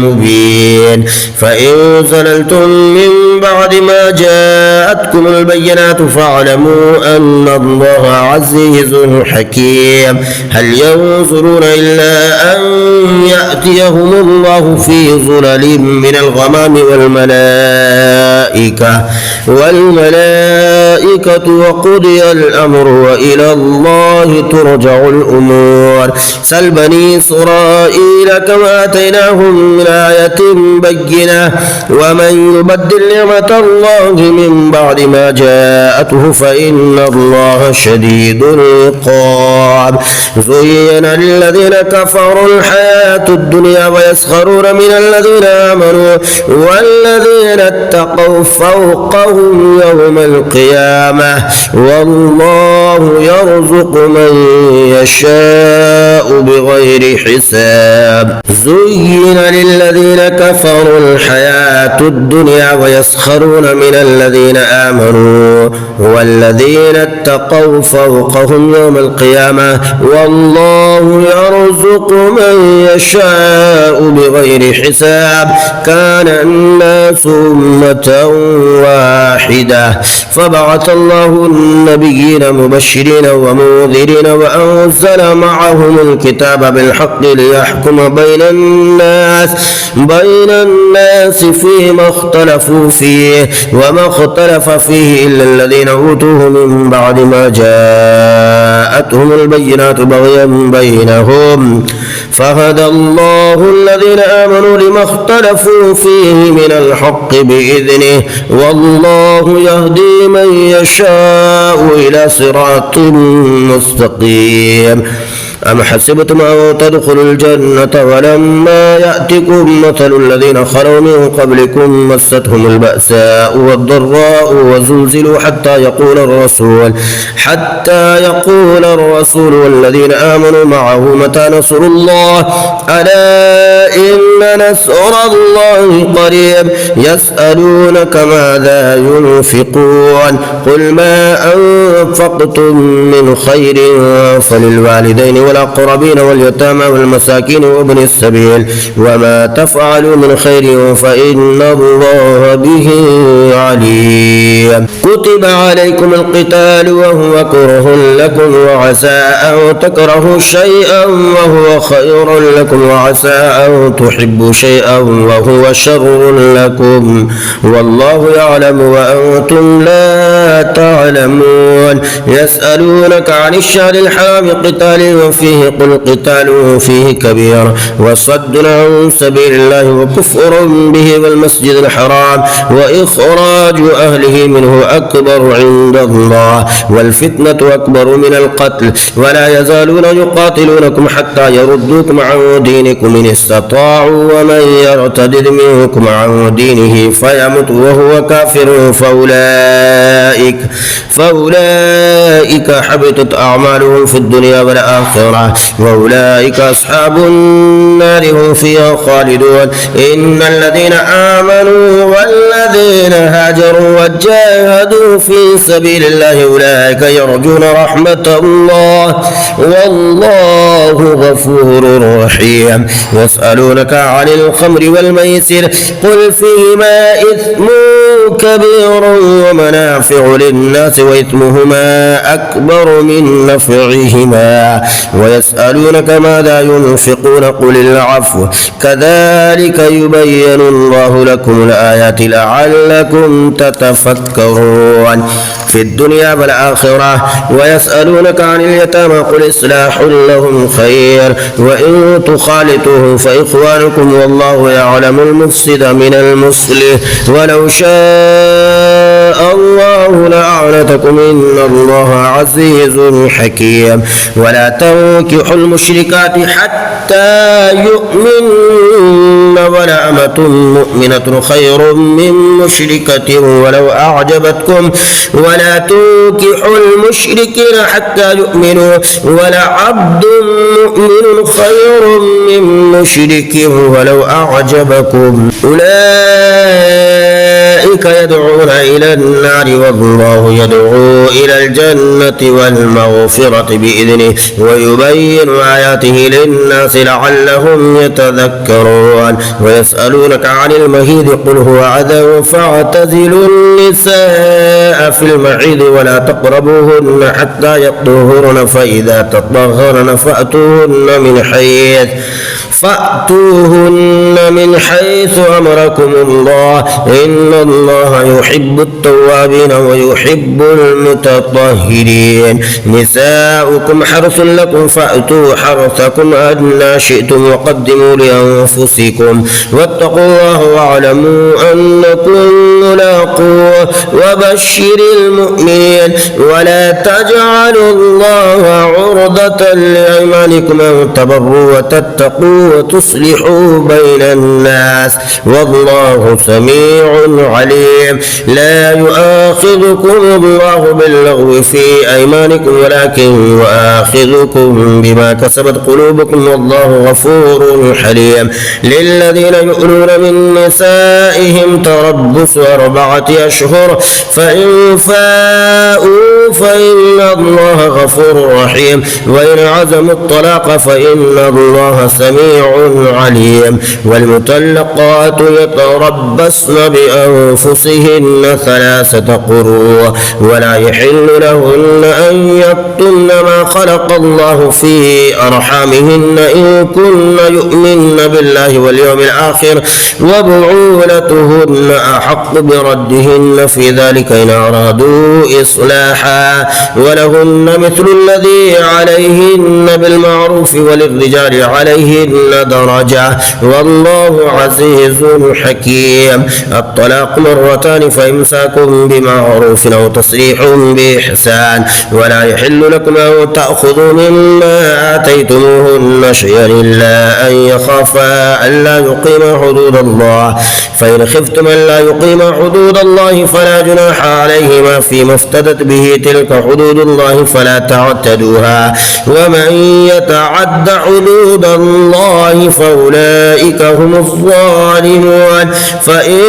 مبين. فإن زللتم من بعد ما جاءتكم البينات فاعلموا أن الله عزيز حكيم. هل ينظرون إلا أن يأتيهم الله في ظلل من الغمام والملائكة وقضي الأمر وإلى الله ترجع الأمور. سل بني إسرائيل كما آتيناهم من آية بينة ومن يبدل نعمة الله من بعد ما جاءته فإن الله شديد العقاب. زين للذين كفروا الحياة الدنيا ويسخرون من الذين آمنوا والذين اتقوا فوقهم يوم القيامة والله يرزق من يشاء بغير حساب. زين للذين كفروا الحياة الدنيا ويسخرون من الذين آمنوا والذين اتقوا فوقهم يوم القيامة والله يرزق من يشاء بغير حساب. كان الناس أمة واحدة فبعث الله النبيين مبشرين ومنذرين وأنزل معهم الكتاب بالحق ليحكم بين الناس فيما اختلفوا فيه وما اختلف فيه إلا الذين أوتوه من بعد ما جاءتهم البينات بغيا بينهم فهدى الله الذين آمنوا لما اختلفوا فيه من الحق بإذنه والله يهدي من يشاء إلى صراط مستقيم. أم حسبتم أن تدخلوا الجنة ولما يأتكم مثل الذين خلوا من قبلكم مستهم البأساء والضراء وزلزلوا حتى يقول الرسول والذين آمنوا معه متى نصر الله ألا إن نصر الله قريب. يسألونك ماذا ينفقون قل ما أنفقتم من خير فللوالدين والأقربين واليتامى والمساكين وابن السبيل وما تفعلوا من خير فإن الله به عليم. كتب عليكم القتال وهو كره لكم وعسى أن تكرهوا شيئا وهو خير لكم وعسى أن تحبوا شيئا وهو شر لكم والله يعلم وأنتم لا تعلمون. يسألونك عن الشهر الحرام قتال فيه قل قتال فيه كبير وصد عن سبيل الله وكفر به والمسجد الحرام وإخراج أهله منه أكبر عند الله والفتنة أكبر من القتل ولا يزالون يقاتلونكم حتى يردوكم عن دينكم إن استطاعوا ومن يرتد منكم عن دينه فيمت وهو كافر فأولئك حبطت أعمالهم في الدنيا والآخرة وأولئك أصحاب النار هم فيها خالدون. إن الذين آمنوا والذين هاجروا وجاهدوا في سبيل الله أولئك يرجون رحمة الله والله غفور رحيم. يسألونك عن الخمر والميسر قل فيهما إثم كبير ومنافع للناس وإثمهما أكبر من نفعهما ويسألونك ماذا ينفقون قل العفو كذلك يبين الله لكم الآيات لعلكم تتفكرون. في الدنيا والآخرة. ويسألونك عن اليتامى قل إصلاح لهم خير وإن تخالطوهم فإخوانكم والله يعلم المفسد من المصلح ولو شاء الله لأعنتكم إن الله عزيز حكيم. ولا تنكحوا المشركات حتى يؤمن ولا أمة مؤمنة خير من مشركة ولو أعجبتكم ولا تنكحوا المشركين حتى يؤمنوا ولا عبد مؤمن خير من مشرك ولو أعجبكم أولئك يدعون إلى النار والله يدعو إلى الجنة والمغفرة بإذنه ويبين آياته للناس لعلهم يتذكرون. ويسألونك عن المهيد قل هو أذى فاعتزلوا النساء في المحيض ولا تقربوهن حتى يطهرن فإذا تطهرن فأتوهن من حيث أمركم الله إن الله يحب التوابين ويحب المتطهرين. نساؤكم حرث لكم فأتوا حرثكم أنى شئتم وقدموا لأنفسكم واتقوا الله واعلموا أنكم ملاقوه وبشر المؤمنين. ولا تجعلوا الله عرضة لأيمانكم أن تبروا وتتقوا وتصلحوا بين الناس والله سميع عليم. لا يؤاخذكم الله باللغو في أيمانكم ولكن يؤاخذكم بما كسبت قلوبكم والله غفور حليم. للذين يؤلون من نسائهم تربص 4 أشهر فإن فاءوا فإن الله غفور رحيم وإن عزموا الطلاق فإن الله سميع عليم. والمطلقات يتربصن بأنفسهن 3 قروء ولا يحل لهن أن يكتمن ما خلق الله في أرحامهن إن كن يؤمن بالله واليوم الآخر وبعولتهن أحق بردهن في ذلك إن أرادوا إصلاحا ولهن مثل الذي عليهن بالمعروف وللرجال عليهن درجة والله عزيز حكيم. الطلاق 2 فإمساك بمعروف أو تصريح بإحسان. ولا يحل لكم أن تأخذوا مما آتيتموهن شيئا إلا أن يخافا ألا يقيما حدود الله فإن خفتم ألا يقيما حدود الله فلا جناح عليهما فيما افتدت به تلك حدود الله فلا تعتدوها ومن يتعد حدود الله فأولئك هم الظالمون. فإن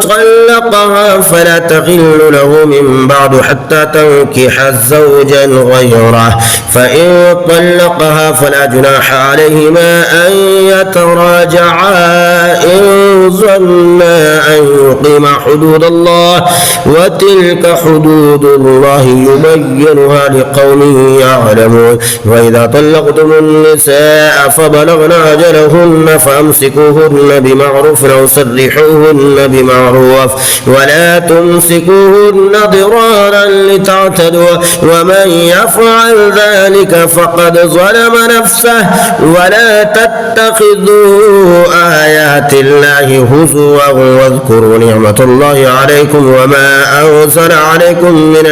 طلقها فلا تحل له من بعد حتى تنكح زوجا غيره فإن طلقها فلا جناح عليهما أن يتراجعا إن ظنا أن يقيما حدود الله وتلك حدود الله يبينها لقوم يعلمون. وإذا طلقتم النساء فبلغن أجلهن فأمسكوهن بمعروف أو سرحوهن بمعروف ولا تمسكوهن ضرارا لتعتدوا ومن يفعل ذلك فقد ظلم نفسه. ولا تتخذوا آيات الله هزوا واذكروا نعمة الله عليكم وما أنزل عليكم من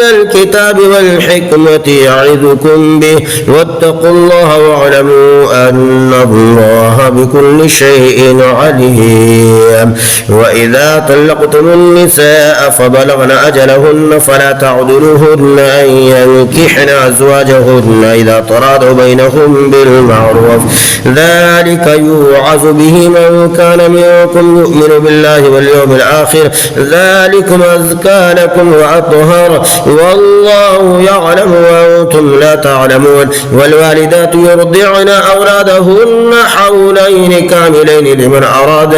الكتاب والحكمة يعظكم به واتقوا الله واعلموا أن الله بكل شيء عليم. وإذا طلقتم النساء فبلغن أجلهن فلا تعضلوهن أن ينكحن أزواجهن إذا تراضوا بينهم بالمعروف ذلك يوعظ به من كان منكم يؤمن بالله واليوم الآخر ذلكم أزكى لكم وأطهر والله يعلم وأنتم لا تعلمون. والوالدات يرضعن أولادهن حولين كاملين لمن أراد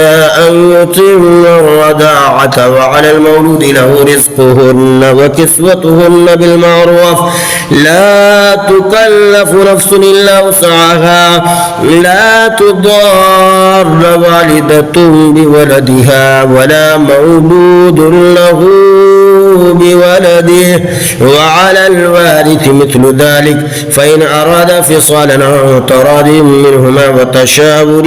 أن يتم الرضاعة وعلى المولود له رزقهن وكسوتهن بالمعروف لا تكلف نفس إلا وسعها لا تضار والدة بولدها ولا مولود له بولده وعلى الوارث مثل ذلك فإن أراد فصالا عن تراض منهما وتشاور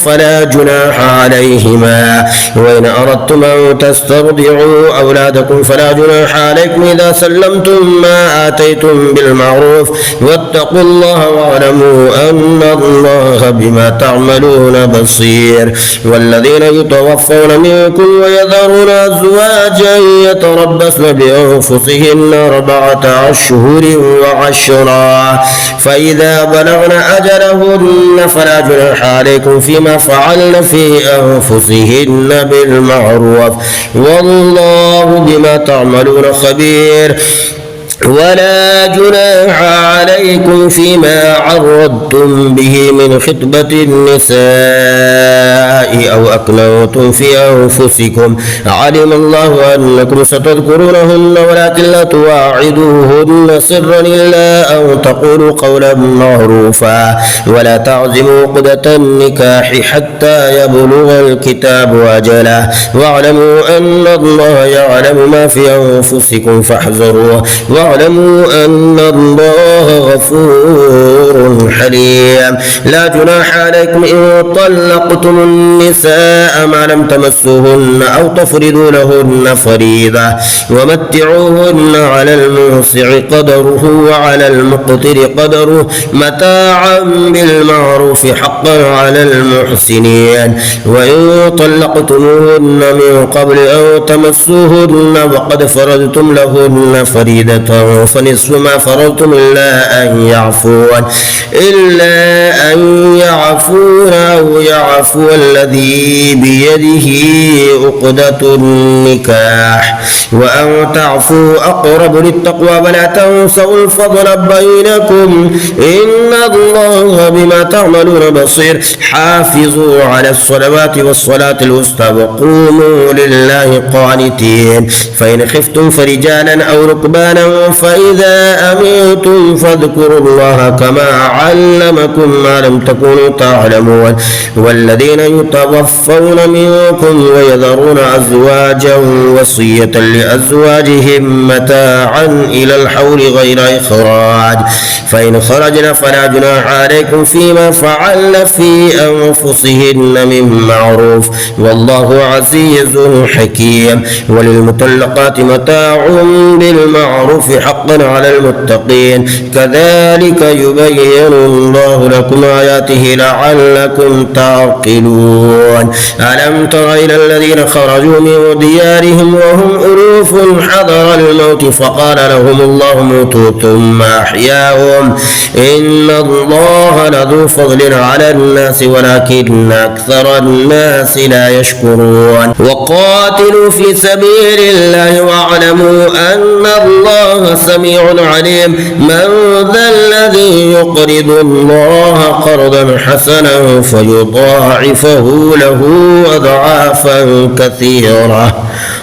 فلا جناح عليهما وإن أردتم أن تسترضعوا أولادكم فلا جناح عليكم إذا سلمتم ما آتيتم بالمعروف واتقوا الله واعلموا أن الله بما تعملون بصير. والذين يتوفون منكم ويذرون أزواجا يتربصن بأنفسهن 4 أشهر وعشرا فإذا بلغن أجلهن فلا جناح عليكم فيما فعلن في أنفسهن بالمعروف والله بما تعملون خبير. ولا جناح عليكم فيما عرضتم به من خطبة النساء أو أكننتم في أنفسكم علم الله أنكم ستذكرونهن ولكن لا تواعدوهن سرا إلا أن تقولوا قولا معروفا ولا تعزموا عقدة النكاح حتى يبلغ الكتاب أجله واعلموا أن الله يعلم ما في أنفسكم فاحذروه واعلموا أن الله غفور حليم. لا جناح عليكم إن طلقتم النساء ما لم تمسوهن أو تفرضوا لهن فريضة ومتعوهن على الموسع قدره وعلى المقتر قدره متاعا بالمعروف حقا على المحسنين. وإن طلقتموهن من قبل أن تمسوهن وقد فرضتم لهن فريضة فنصف ما فرضتم إلا أن يعفون أو يعفو الذي بيده عقدة النكاح وأن تعفوا أقرب للتقوى ولا تنسوا الفضل بينكم إن الله بما تعملون بصير. حافظوا على الصلوات والصلاة الوسطى وقوموا لله قانتين. فإن خفتم فرجالا أو ركبانا فإذا أمنتم فاذكروا الله كما علمكم ما لم تكونوا تعلمون. والذين يتوفون منكم ويذرون أزواجا وصية لأزواجهم متاعا إلى الحول غير إخراج فإن خرجن فلا جناح عليكم فيما فعلن في أنفسهن من معروف والله عزيز حكيم. وللمطلقات متاع بالمعروف حقا على المتقين كذلك يبين الله لكم آياته لعلكم تعقلون. ألم تر إلى الذين خرجوا من ديارهم وهم ألوف حذر الموت فقال لهم الله موتوا ثم أحياهم إن الله لذو فضل على الناس ولكن أكثر الناس لا يشكرون. وقاتلوا في سبيل الله واعلموا أن الله سميع عليم. من ذا الذي يقرض الله قرضا حسنا فيضاعفه له أضعافا كثيرة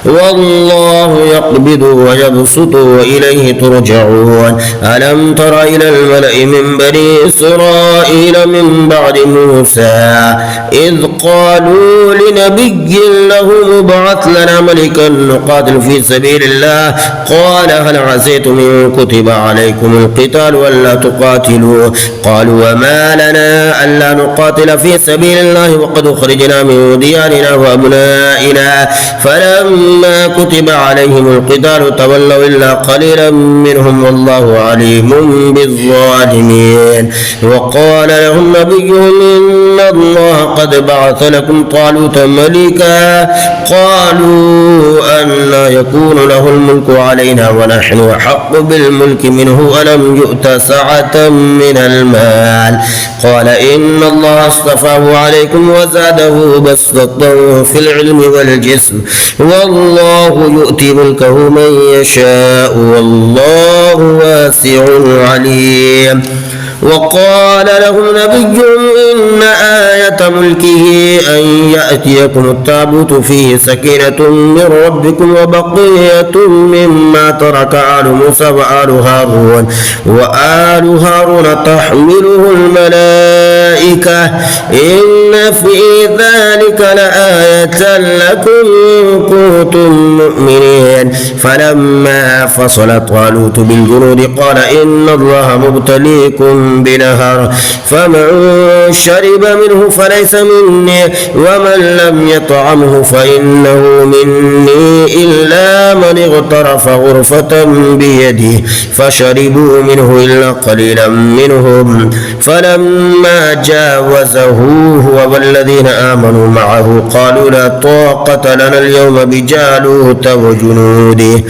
والله يقبض ويبسط وإليه ترجعون. ألم تر إلى الملأ من بني إسرائيل من بعد موسى إذ قالوا لنبي له ابعث لنا ملكا نقاتل في سبيل الله قال هل عسيتم إن كتب عليكم القتال ألا تقاتلوا قالوا وما لنا ألا نقاتل في سبيل الله وقد أخرجنا من ديارنا وأبنائنا فلما كتب عليهم القتال تولوا إلا قليلا منهم والله عليم بالظالمين. وقال لهم نبيهم إن الله قد بعث لكم طالوت ملكا قالوا أنى يكون له الملك علينا ونحن أحق بالملك منه ألم يؤت سعة من المال قال إن الله اصطفاه عليكم وزاده بسطة في العلم والجسم والله يؤتي ملكه من يشاء والله واسع عليم. وقال لهم نبيهم إن آية ملكه أن يأتيكم التابوت فيه سكينة من ربكم وبقية مما ترك آل موسى وآل هارون تحمله الملائكة إن في ذلك لآية لكم إن كنتم مؤمنين. فلما فصل طالوت بالجنود قال إن الله مبتليكم بنهر فمن شرب منه فليس مني ومن لم يطعمه فإنه مني إلا من اغترف غرفة بيده فشربوا منه إلا قليلا منهم. فلما جاوزه هو والذين آمنوا معه قالوا لا طاقة لنا اليوم بجالوت وجنوده.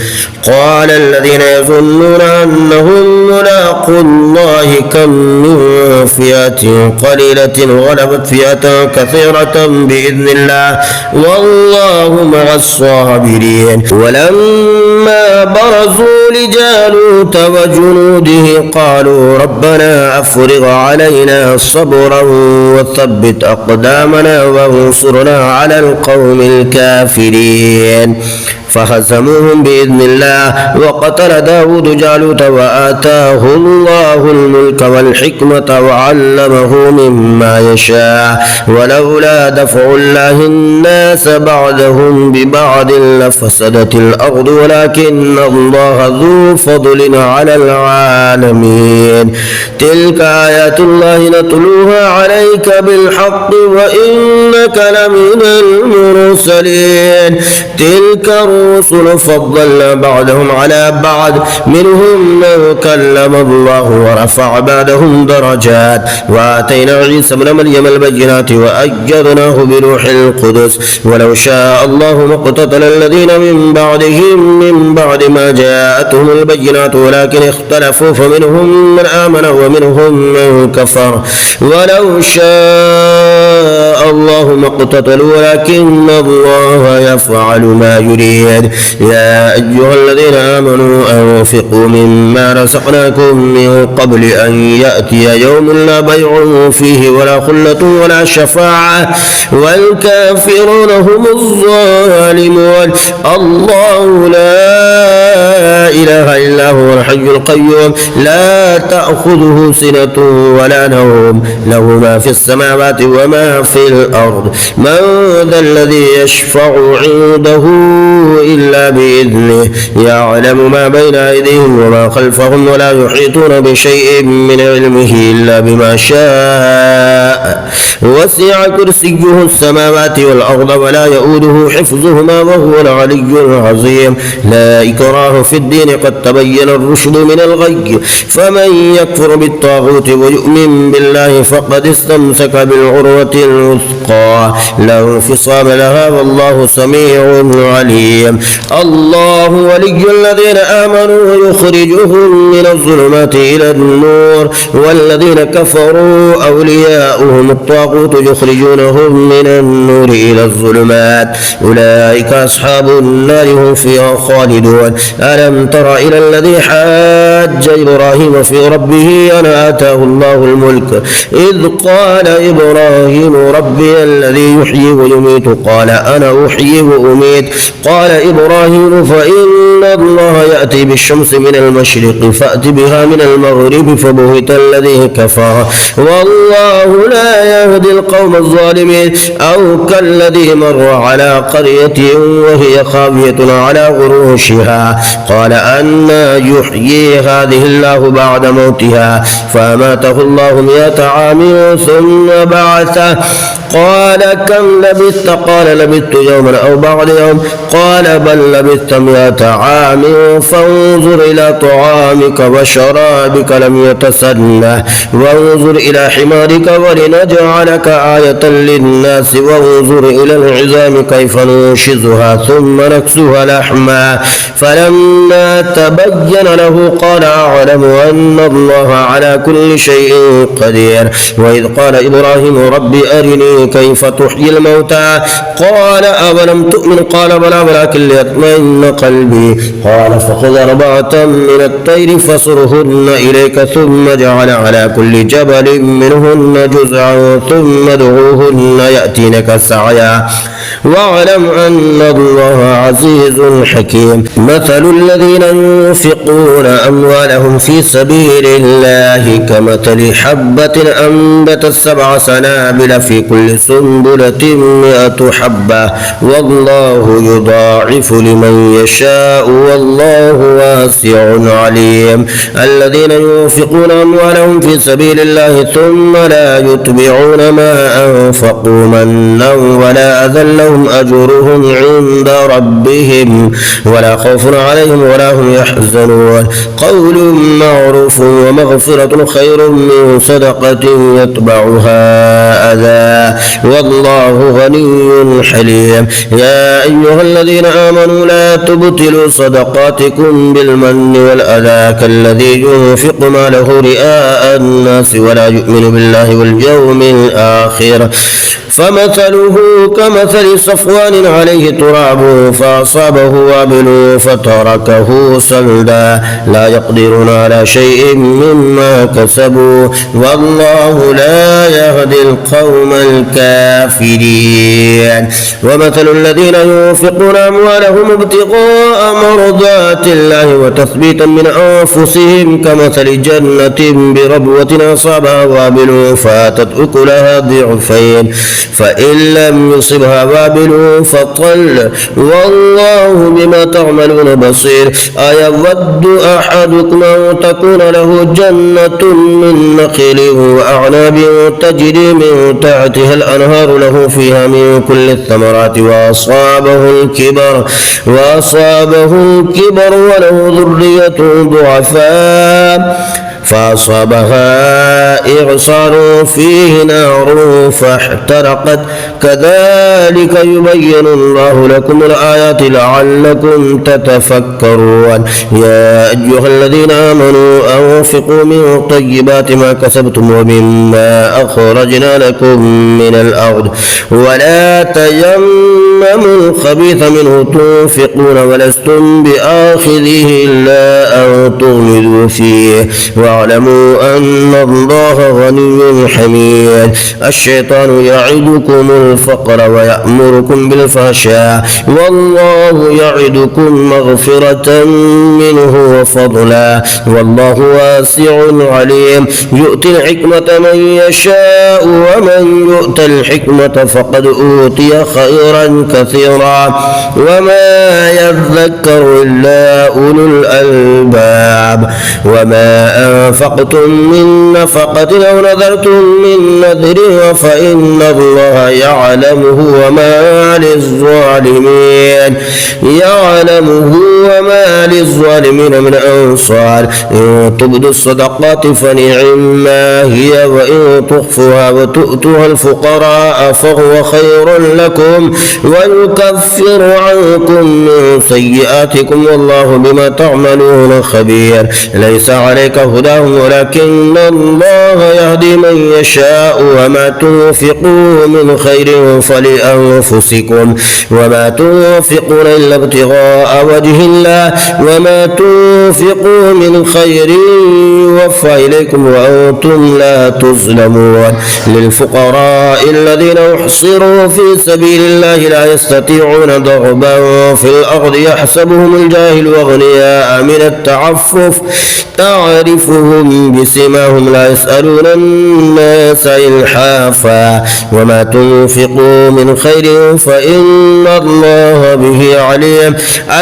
قال الذين يظنون أنهم ملاقو الله كم من فئة قليلة غلبت فئة كثيرة بإذن الله والله مع الصابرين. ولما برزوا لجالوت وجنوده قالوا ربنا أفرغ علينا صبرا وثبت أقدامنا وانصرنا على القوم الكافرين. فهزموهم بإذن الله وقتل داود جالوت وآتاه الله الملك والحكمة وعلمه مما يشاء ولولا دفع الله الناس بعدهم ببعض لفسدت الأرض ولكن الله ذو فضل على العالمين. تلك آيات الله نتلوها عليك بالحق وإنك لمن المرسلين. تلك الرسل فضلنا بعضهم على بعض منهم من كلم الله ورفع بعضهم درجات وآتينا عيسى ابن مريم البينات وأيدناه بروح القدس ولو شاء الله ما اقتتل الذين من بعدهم من بعد ما جاءتهم البينات ولكن اختلفوا فمنهم من آمن ومنهم من كفر ولو شاء الله ما اقتتلوا ولكن الله يفعل ما يريد. يا أيها الذين آمنوا أنفقوا مما رزقناكم من قبل أن يأتي يوم لا بيع فيه ولا خلة ولا شفاعة والكافرون هم الظالمون. الله لا إله إلا هو الحي القيوم لا تأخذه سنة ولا نوم له ما في السماوات وما في الأرض. من ذا الذي يشفع عنده إلا بإذنه يعلم ما بين أيديهم وما خلفهم ولا يحيطون بشيء من علمه إلا بما شاء وسع كرسيه السماوات والأرض ولا يؤوده حفظهما وهو العلي العظيم. لا إكراه في الدين قد تبين الرشد من الغي فمن يكفر بالطاغوت ويؤمن بالله فقد استمسك بالعروة الوثقى لا انفصام لها والله سميع عليم. الله ولي الذين آمنوا يخرجهم من الظلمات إلى النور والذين كفروا أولياؤهم الطاغوت يخرجونهم من النور إلى الظلمات أولئك أصحاب النار هم فيها خالدون. ألم تر إلى الذي حاج إبراهيم في ربه أن آتاه الله الملك إذ قال إبراهيم ربي الذي يحيي ويميت قال أنا أحيي وأميت قال إبراهيم فإن الله يأتي بالشمس من المشرق فأت بها من المغرب فبهت الذي كفر والله لا يهدي القوم الظالمين. أو كالذي مر على قرية وهي خاوية على عروشها قال أنى يحيي هذه الله بعد موتها فأماته الله 100 عام ثم بعثه قال كم لبثت قال لبثت يوما أو بعض يوم قال بل لبثت 100 عام فانظر إلى طعامك وشرابك لم يتسنه وانظر إلى حمارك ولنجعلك آية للناس وانظر إلى العظام كيف ننشزها ثم نكسوها لحما فلما فلما تبين له قال أعلم أن الله على كل شيء قدير. وإذ قال إبراهيم رب أرني كيف تحيي الموتى قال أولم تؤمن قال بلى ولكن ليطمئن قلبي قال فخذ 4 من الطير فصرهن إليك ثم اجعل على كل جبل منهن جزعا ثم ادعوهن يأتينك سعيا واعلم أن الله عزيز حكيم. مثل الذين ينفقون أموالهم في سبيل الله كمثل حبة أنبتت 7 سنابل في كل سنبلة 100 حبة والله يضاعف لمن يشاء والله واسع عليم. الذين ينفقون أموالهم في سبيل الله ثم لا يتبعون ما أنفقوا منا ولا أذى لهم أجرهم عند ربهم ولا خوف عليهم ولا هم يحزنون. قول معروف ومغفرة خير من صدقة يتبعها أذى والله غني حليم. يا أيها الذين آمنوا لا تبطلوا صدقاتكم بالمن والأذى كالذي ينفق ماله رئاء الناس ولا يؤمن بالله واليوم الآخر فمثله كمثل صفوان عليه تراب فأصابه وابل فتركه صلدا لا يقدرون على شيء مما كسبوا والله لا يهدي القوم الكافرين. ومثل الذين ينفقون أموالهم ابتغاء مرضات الله وتثبيتا من أنفسهم كمثل جنة بربوة أصابها وابل فآتت أكلها ضعفين فإن لم يصبها وابل فطل والله بما تعملون بصير. أيود أحدكم أن تكون له جنة من نخيل وأعناب تجري من تحتها الأنهار له فيها من كل الثمرات وأصابه الكبر وله ذرية ضعفاء فأصابها إعصار فيه نار فاحترقت كذلك يبين الله لكم الآيات لعلكم تتفكرون. يا أيها الذين آمنوا أنفقوا من طيبات ما كسبتم ومما أخرجنا لكم من الأرض ولا تيمموا الخبيث منه تنفقون ولستم بآخذه إلا أن تغمضوا فيه واعلموا أن الله غني حميد. الشيطان يعدكم الفقر ويأمركم بالفحشاء والله يعدكم مغفرة منه وفضلا والله واسع عليم. يؤتي الحكمة من يشاء ومن يؤت الحكمة فقد أوتي خيرا كثيرا وما يذكر إلا أولو الألباب. وما أنفقتم من نفقة أو نذرتم من نذر فإن الله يعلمه وما للظالمين من أنصار. إن تبدوا الصدقات فنعما هي وإن تخفوها وتؤتوها الفقراء فهو خير لكم ويكفر عنكم من سيئاتكم والله بما تعملون خبير. ليس عليك هداهم ولكن الله يهدي من يشاء وما تنفقوا من خير فلأنفسكم وما تنفقون إلا ابتغاء وجه الله وما تنفقوا من خير يوفى إليكم وأنتم لا تظلمون. للفقراء الذين احصروا في سبيل الله لا يستطيعون ضربا في الأرض يحسبهم الجاهل أغنياء من التعفف تعرفهم بسماهم لا يسألون الناس إلحافا وما تنفقوا من خير فإن الله به عليم.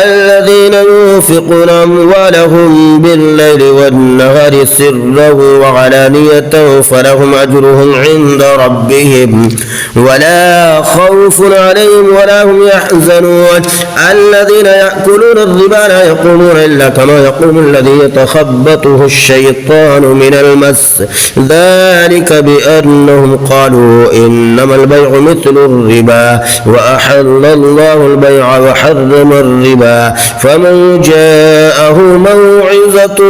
الذين ينفقون أموالهم بالليل والنهار سرا وعلانية فلهم أجرهم عند ربهم ولا خوف عليهم ولا هم يحزنون. الذين يأكلون الربا لا يقومون إلا كما يقوم الذي يتخبطه الشيطان الشيطان من المس ذلك بأنهم قالوا إنما البيع مثل الربا وأحل الله البيع وحرم الربا فمن جاءه موعظة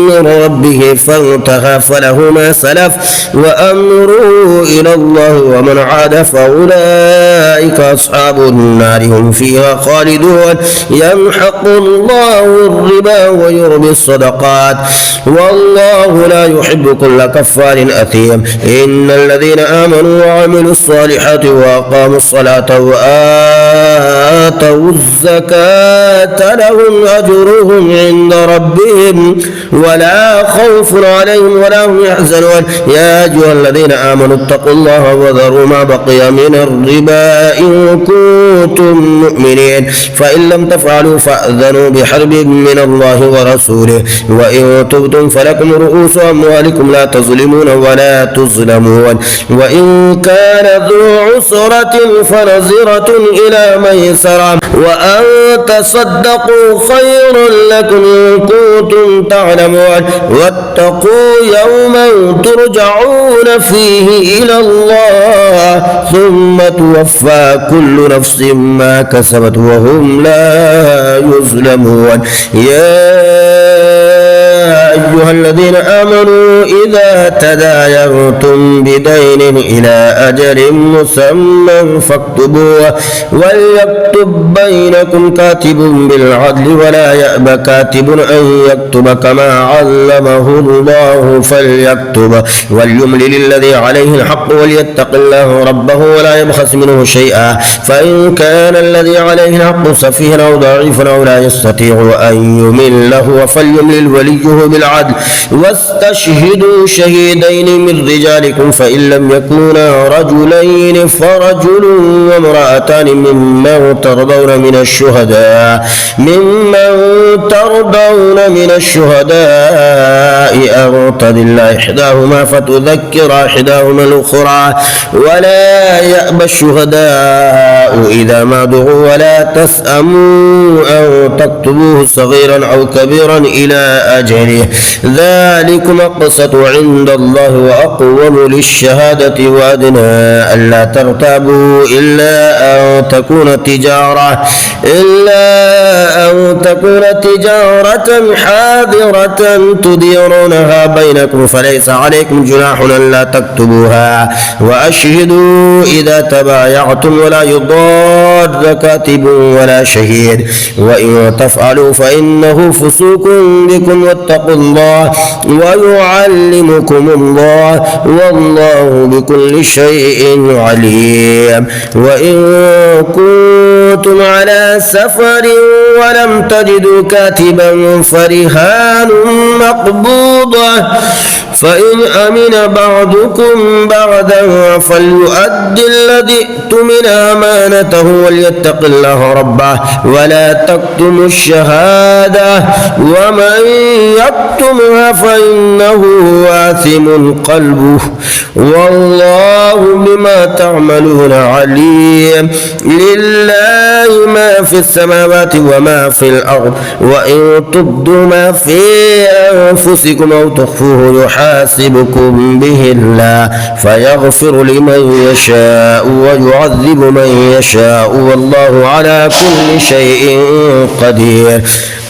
من ربه فانتهى فله ما سلف وأمره إلى الله ومن عاد فأولئك أصحاب النار هم فيها خالدون يمحق الله الربا ويربي الصدقات والله لا يحب كل كفار أثيم إن الذين آمنوا وعملوا الصالحات وأقاموا الصلاة وآتوا الزكاة لهم أجرهم عند ربهم ولا خوف عليهم ولا هم يحزنون يا أيها الذين آمنوا اتقوا الله وذروا ما بقي من الربا إن كنتم مؤمنين فإن لم تفعلوا فأذنوا بحرب من الله ورسوله وإن تبتم فلكم رؤوس أموالكم لا تظلمون ولا تظلمون وإن كان ذو عسرة فنظرة إلى ميسرة وأن تصدقوا خير لكم إن كنتم تعلمون واتقوا يوما ترجعون فيه إلى الله ثم توفى كل نفس ما كسبت وهم لا يظلمون يا أيها الذين آمنوا إذا تداينتم بدين إلى أجل مسمى فاكتبوه وليكتب بينكم كاتب بالعدل ولا يأب كاتب أن يكتب كما علمه الله فليكتب وليملل الذي عليه الحق وليتق الله ربه ولا يبخس منه شيئا فإن كان الذي عليه الحق سفيها أو ضعيفا أو لا يستطيع أن يمله فليملل وليه بالعدل واستشهدوا شهيدين من رجالكم فإن لم يكونا رجلين فرجل وامرأتان ممن ترضون من الشهداء أن تضل إحداهما فتذكر إحداهما الأخرى ولا يأبى الشهداء إذا ما دعوا ولا تسأموا أو تكتبوه صغيرا أو كبيرا إلى أجله ذلكم أقسط عند الله وأقوم للشهادة وأدنى ألا ترتابوا إلا أن تكون تجارة حاضرة تديرونها بينكم فليس عليكم جناح ألا تكتبوها وأشهدوا إذا تبايعتم ولا يضار كاتب ولا شهيد وإن تفعلوا فإنه فسوق بكم واتقوا الله ويعلمكم الله والله بكل شيء عليم وإن كنتم على سفر ولم تجدوا كاتبا فرهان مقبوضة فإن أمن بعضكم بعضا فليؤد الذي اؤتمن أمانته وليتق الله ربه ولا تكتموا الشهادة ومن يكتمها فإنه آثم قلبه والله بما تعملون عليم لله ما في السماوات وما في الأرض وإن تبدوا ما في أنفسكم أو تخفوه يحاسبكم به الله فيغفر لمن يشاء ويعذب من يشاء والله على كل شيء قدير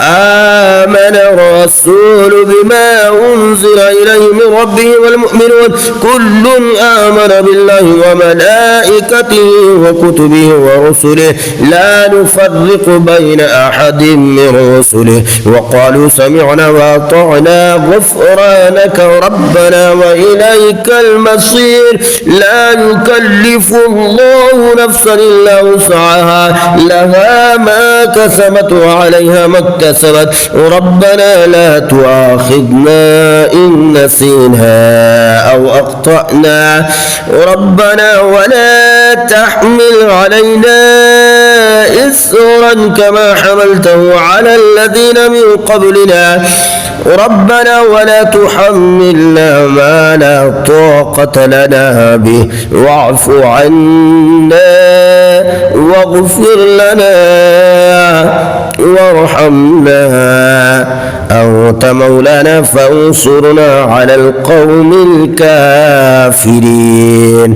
آمن الرسول بما أنزل إليه من ربه والمؤمنون كل آمن بالله وملائكته وكتبه ورسله لا نفرق بين أحد من رسله وقالوا سمعنا وأطعنا غفرانك ربنا وإليك المصير لا يكلف الله نفسا إلا وسعها لها ما كسبت وعليها ما اكتسبت ربنا لا تؤاخذنا إن نسينا أو أخطأنا ربنا ولا تحمل علينا إسرا كما حملته على الذين من قبلنا ربنا ولا تحملنا ما لا طاقة لنا به واعف عنا واغفر لنا وارحمنا أنت مولانا فانصرنا على القوم الكافرين.